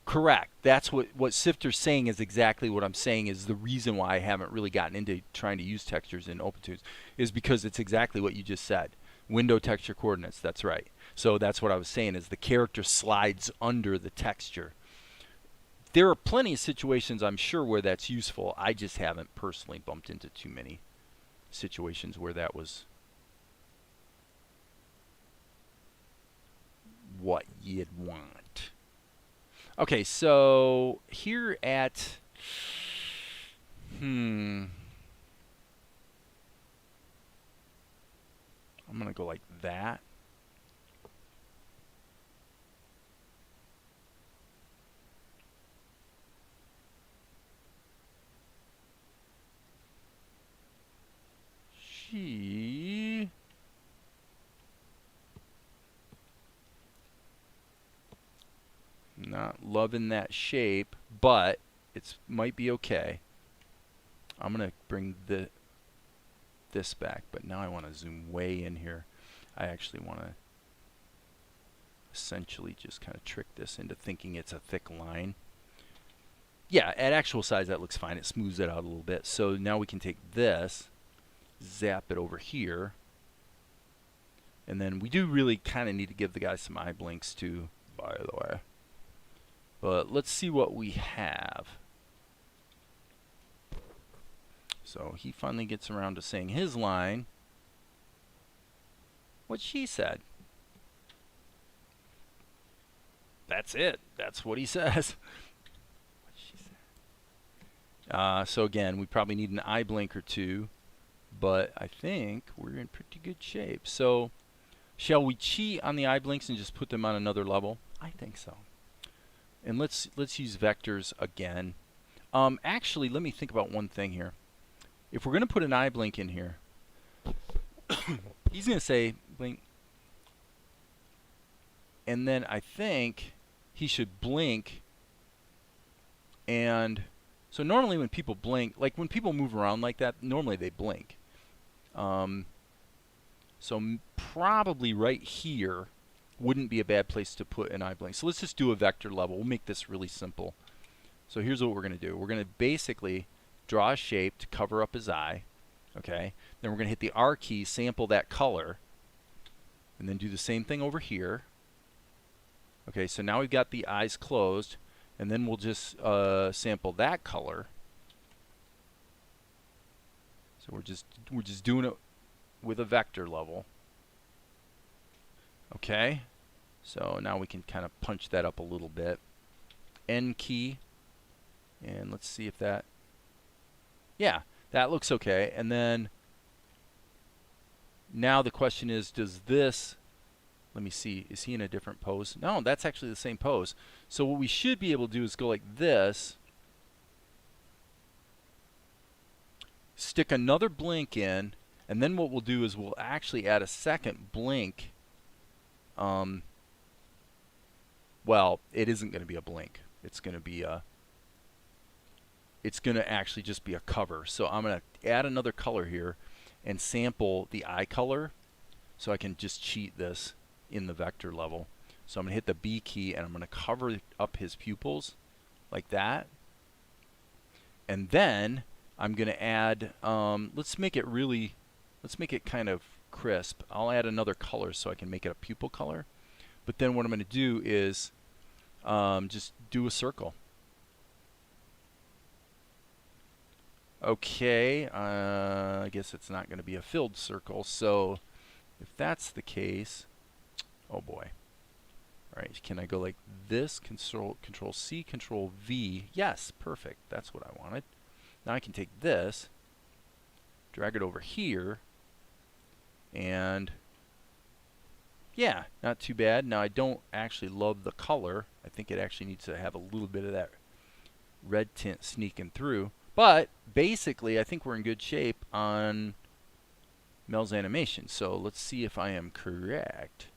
correct. That's what Sifter's saying is exactly what I'm saying is the reason why I haven't really gotten into trying to use textures in OpenTunes is because it's exactly what you just said. Window texture coordinates, that's right. So that's what I was saying is the character slides under the texture. There are plenty of situations I'm sure where that's useful. I just haven't personally bumped into too many situations where that was what you'd want. Okay, so here at I'm gonna go like that. She not loving that shape, but it's might be okay. I'm gonna bring this back, but now I want to zoom way in here. I actually want to essentially just kind of trick this into thinking it's a thick line. Yeah, at actual size that looks fine. It smooths it out a little bit. So now we can take this, zap it over here, and then we do really kind of need to give the guy some eye blinks too, by the way. But let's see what we have. So he finally gets around to saying his line. What she said. That's it. That's what he says. What she said. So again, we probably need an eye blink or two, but I think we're in pretty good shape. So shall we cheat on the eye blinks and just put them on another level? I think so. And let's use vectors again. Actually, let me think about one thing here. If we're going to put an eye blink in here, he's going to say blink. And then I think he should blink. And so normally when people blink, like when people move around like that, normally they blink. So probably right here wouldn't be a bad place to put an eye blink. So let's just do a vector level. We'll make this really simple. So here's what we're going to do. We're going to basically draw a shape to cover up his eye. Okay. Then we're going to hit the R key, sample that color, and then do the same thing over here. Okay, so now we've got the eyes closed, and then we'll just sample that color. So we're just doing it with a vector level. Okay, so now we can kind of punch that up a little bit. N key, and let's see if that, yeah, that looks okay. And then now the question is, does this, let me see, is he in a different pose? No, that's actually the same pose. So what we should be able to do is go like this, stick another blink in, and then what we'll do is we'll actually add a second blink. Well, it isn't going to be a blink. It's going to be a, it's going to actually just be a cover. So I'm going to add another color here and sample the eye color so I can just cheat this in the vector level. So I'm going to hit the B key and I'm going to cover up his pupils like that. And then I'm going to add, let's make it kind of crisp. I'll add another color so I can make it a pupil color. But then what I'm going to do is just do a circle. Okay, I guess it's not going to be a filled circle. So if that's the case, oh boy. All right, can I go like this? Control C, Control V. Yes, perfect. That's what I wanted. Now I can take this, drag it over here, And yeah, not too bad. Now I don't actually love the color. I think it actually needs to have a little bit of that red tint sneaking through. But basically, I think we're in good shape on Mel's animation. So let's see if I am correct.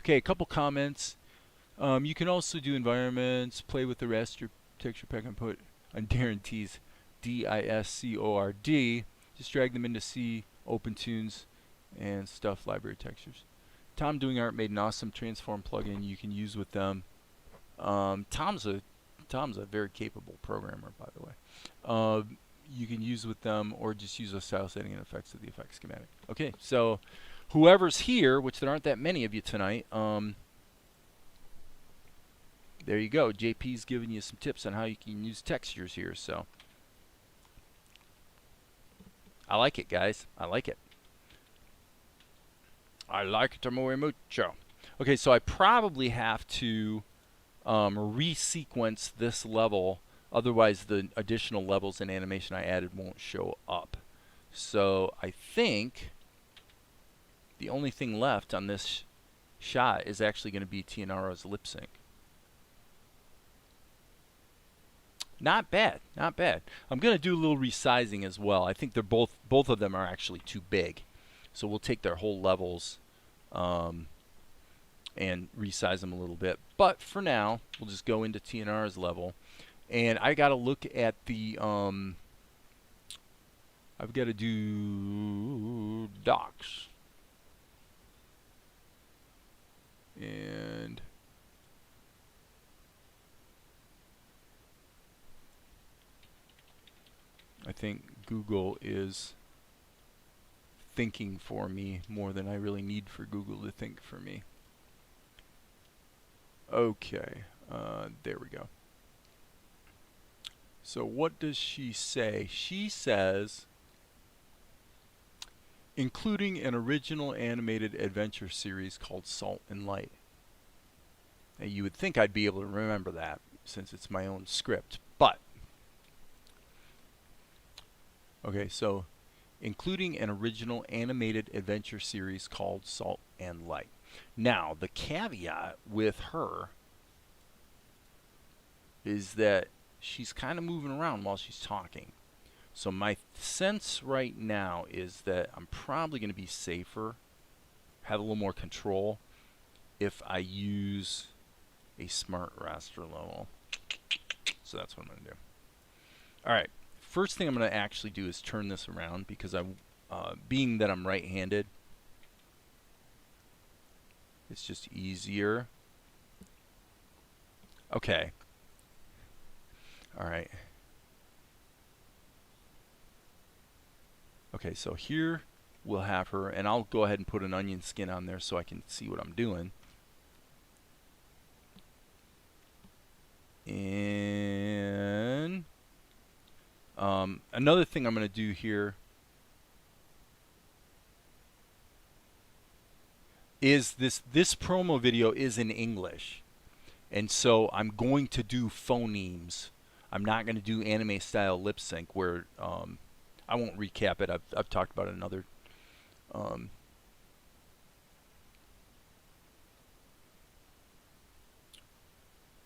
Okay, a couple comments. You can also do environments, play with the raster texture pack and put on Darren T's DISCORD. Just drag them into C, open tunes, and stuff library textures. Tom Doing Art made an awesome transform plugin you can use with them. Tom's a very capable programmer, by the way. You can use with them, or just use a style setting and effects of the effect schematic. Okay, so whoever's here, which there aren't that many of you tonight, there you go. JP's giving you some tips on how you can use textures here. So I like it, guys. I like it. I like it muy mucho. Okay, so I probably have to resequence this level. Otherwise, the additional levels in animation I added won't show up. So I think the only thing left on this shot is actually going to be Tianara's lip sync. Not bad, not bad. I'm going to do a little resizing as well. I think they're both of them are actually too big. So we'll take their whole levels and resize them a little bit. But for now, we'll just go into TNR's level. And I got to look at the, I've got to do docs. And I think Google is thinking for me more than I really need for Google to think for me. Okay, there we go. So what does she say? She says, including an original animated adventure series called Salt and Light. Now, you would think I'd be able to remember that since it's my own script, but okay, so including an original animated adventure series called Salt and Light. Now, the caveat with her is that she's kind of moving around while she's talking. So my sense right now is that I'm probably going to be safer, have a little more control, if I use a smart raster level. So that's what I'm going to do. All right. First thing I'm going to actually do is turn this around because being that I'm right-handed, it's just easier. Okay. All right. Okay, so here we'll have her, and I'll go ahead and put an onion skin on there so I can see what I'm doing. And another thing I'm going to do here is this promo video is in English. And so I'm going to do phonemes. I'm not going to do anime style lip sync where I won't recap it. I've talked about it in other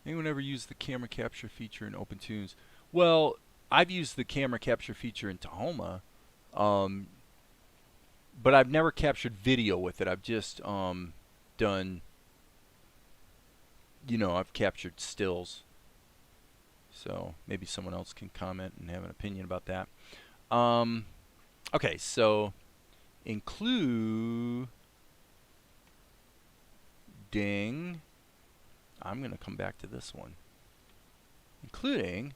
anyone ever used the camera capture feature in OpenTunes? Well, I've used the camera capture feature in Tahoma, but I've never captured video with it. I've just done, you know, I've captured stills. So maybe someone else can comment and have an opinion about that. Okay, so including, I'm going to come back to this one. Including,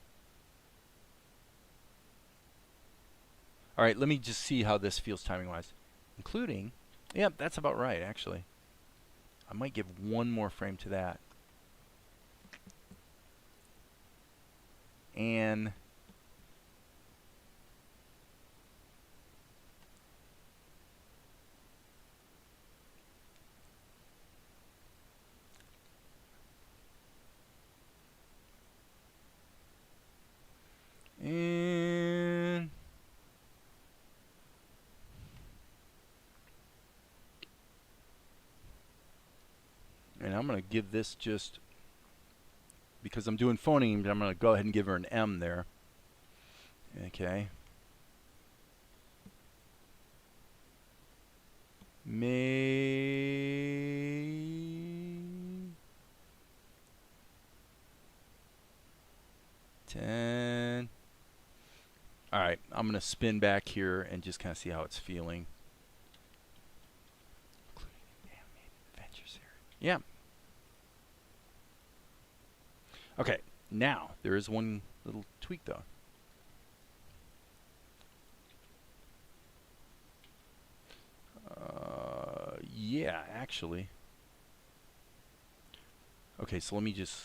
all right, let me just see how this feels timing-wise. Including, yep, that's about right, actually. I might give one more frame to that. And going to give this just, because I'm doing phonemes, I'm going to go ahead and give her an M there. Okay. May 10. All right, I'm going to spin back here and just kind of see how it's feeling. Animated Adventure Series. Yeah. Okay, now there is one little tweak though. Yeah, actually. Okay, so let me just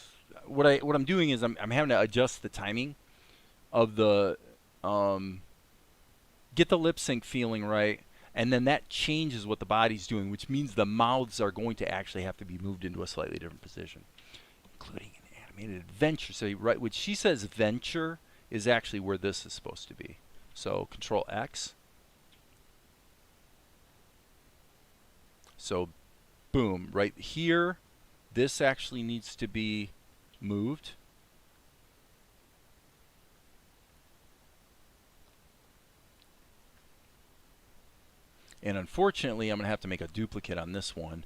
what I'm doing is I'm having to adjust the timing of the get the lip sync feeling right, and then that changes what the body's doing, which means the mouths are going to actually have to be moved into a slightly different position, including an animated adventure. So right, when she says venture is actually where this is supposed to be. So Control X. So boom, right here, this actually needs to be moved. And unfortunately, I'm going to have to make a duplicate on this one.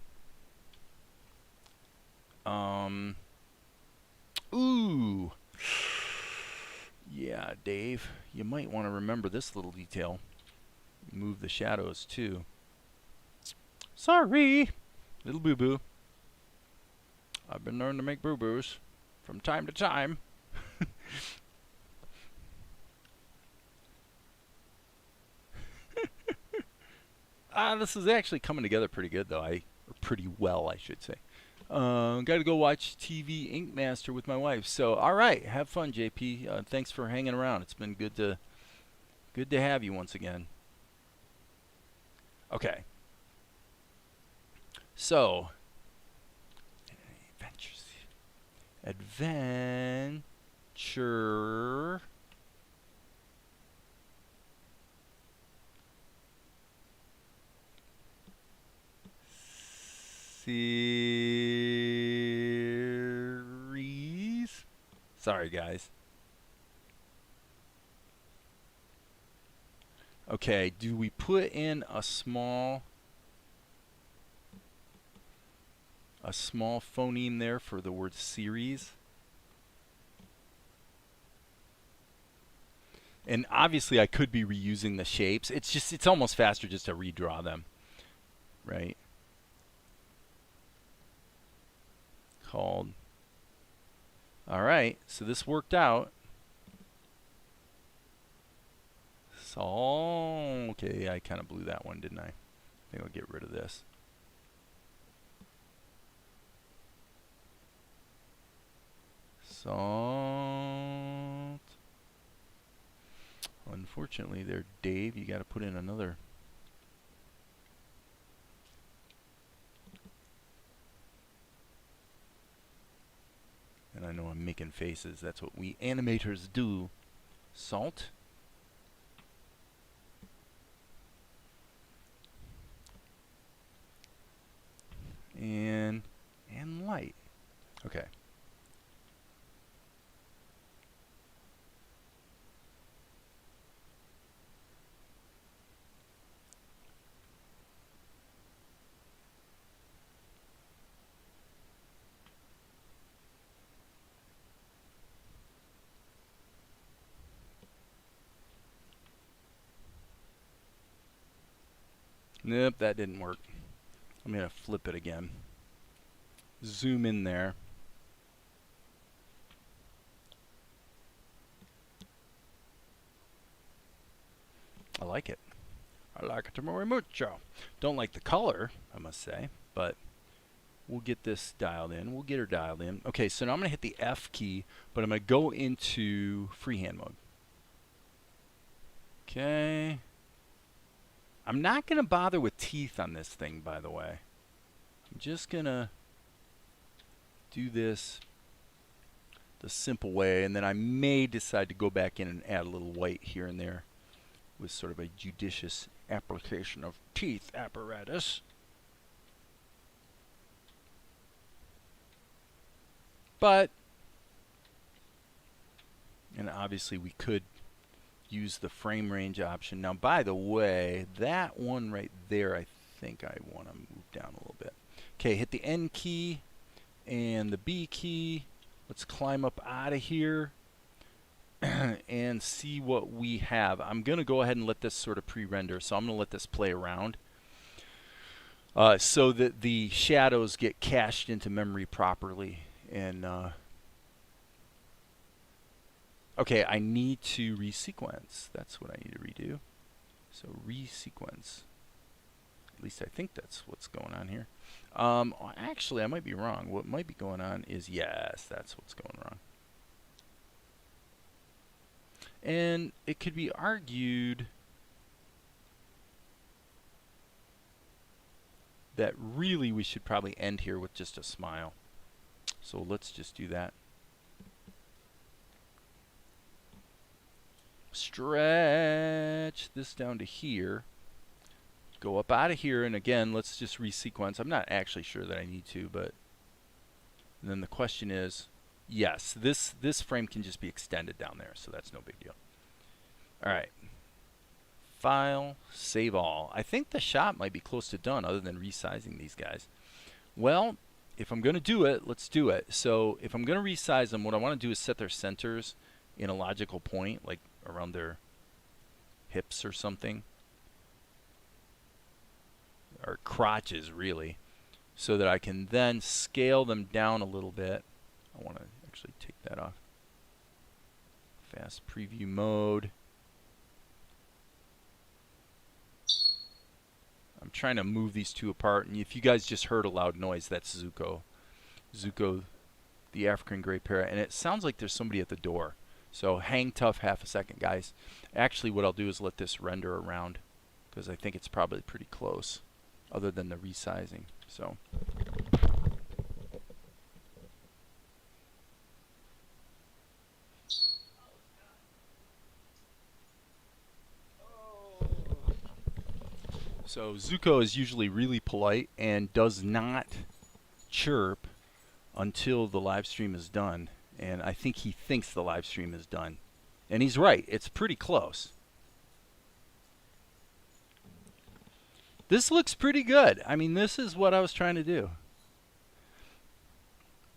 Ooh. Yeah, Dave, you might want to remember this little detail. Move the shadows too. Sorry, little boo-boo. I've been known to make boo-boos from time to time. This is actually coming together pretty good, though. Or pretty well, I should say. Got to go watch TV Ink Master with my wife. So, all right, have fun, JP. Thanks for hanging around. It's been good to have you once again. Okay. So, adventure. Series. Sorry, guys. Okay, do we put in a small phoneme there for the word series? And obviously I could be reusing the shapes. It's almost faster just to redraw them, right? Called. All right, so this worked out. So, okay, I kind of blew that one, didn't I? I think I'll get rid of this. Salt. Unfortunately there, Dave, you got to put in another. And I know I'm making faces. That's what we animators do. Salt. And light. Okay. Nope, that didn't work. I'm going to flip it again. Zoom in there. I like it. I like it muy mucho. Don't like the color, I must say, but we'll get this dialed in. We'll get her dialed in. Okay, so now I'm going to hit the F key, but I'm going to go into freehand mode. Okay. I'm not going to bother with teeth on this thing, by the way. I'm just going to do this the simple way, and then I may decide to go back in and add a little white here and there with sort of a judicious application of teeth apparatus. But, and obviously we could use the frame range option. Now, by the way, that one right there, I think I want to move down a little bit. Okay, hit the N key and the B key. Let's climb up out of here and see what we have. I'm going to go ahead and let this sort of pre-render, so I'm going to let this play around so that the shadows get cached into memory properly. And okay, I need to resequence. That's what I need to redo. So resequence. At least I think that's what's going on here. Actually, I might be wrong. What might be going on is, yes, that's what's going wrong. And it could be argued that really we should probably end here with just a smile. So let's just do that. Stretch this down to here. Go up out of here, and again, let's just resequence. I'm not actually sure that I need to, but and then the question is, yes, this frame can just be extended down there, so that's no big deal. All right. File, save all. I think the shot might be close to done other than resizing these guys. Well, if I'm going to do it, let's do it. So if I'm going to resize them, what I want to do is set their centers in a logical point, like around their hips or something. Or crotches, really. So that I can then scale them down a little bit. I want to actually take that off. Fast preview mode. I'm trying to move these two apart, and if you guys just heard a loud noise, that's Zuko. Zuko, the African gray parrot, and it sounds like there's somebody at the door. So hang tough half a second, guys. Actually, what I'll do is let this render around, because I think it's probably pretty close, other than the resizing. So. So Zuko is usually really polite and does not chirp until the live stream is done. And I think he thinks the live stream is done. And he's right. It's pretty close. This looks pretty good. I mean, this is what I was trying to do.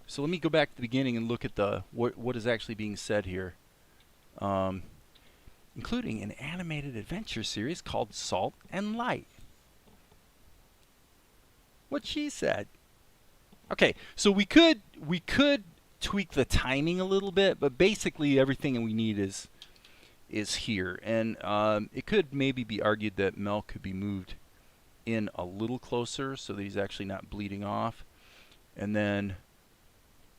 So let me go back to the beginning and look at the what is actually being said here. Including an animated adventure series called Salt and Light. What she said. Okay, so we could tweak the timing a little bit, but basically everything we need is here. And it could maybe be argued that Mel could be moved in a little closer so that he's actually not bleeding off. And then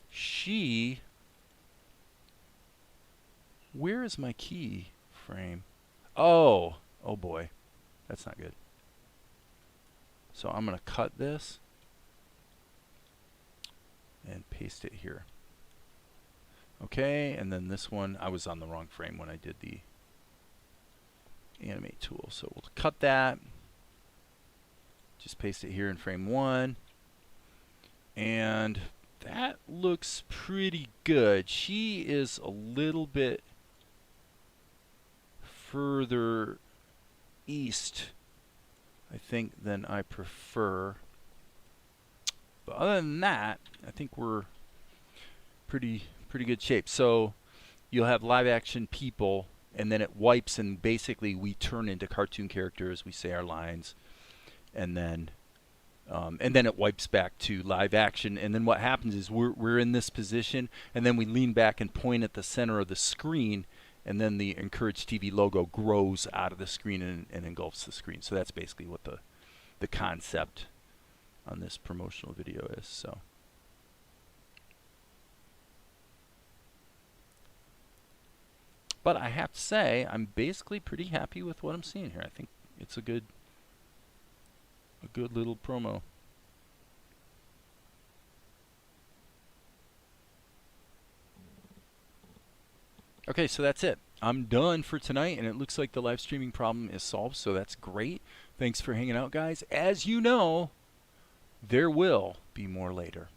she, where is my key frame? Oh boy, that's not good. So I'm going to cut this and paste it here. Okay, and then this one, I was on the wrong frame when I did the Animate tool. So we'll cut that. Just paste it here in frame 1. And that looks pretty good. She is a little bit further east, I think, than I prefer. But other than that, I think we're pretty good shape. So you'll have live action people, and then it wipes, and basically we turn into cartoon characters. We say our lines, and then it wipes back to live action. And then what happens is we're in this position, and then we lean back and point at the center of the screen, and then the Encourage TV logo grows out of the screen and engulfs the screen. So that's basically what the concept on this promotional video is. So. But I have to say, I'm basically pretty happy with what I'm seeing here. I think it's a good little promo. Okay, so that's it. I'm done for tonight, and it looks like the live streaming problem is solved, so that's great. Thanks for hanging out, guys. As you know, there will be more later.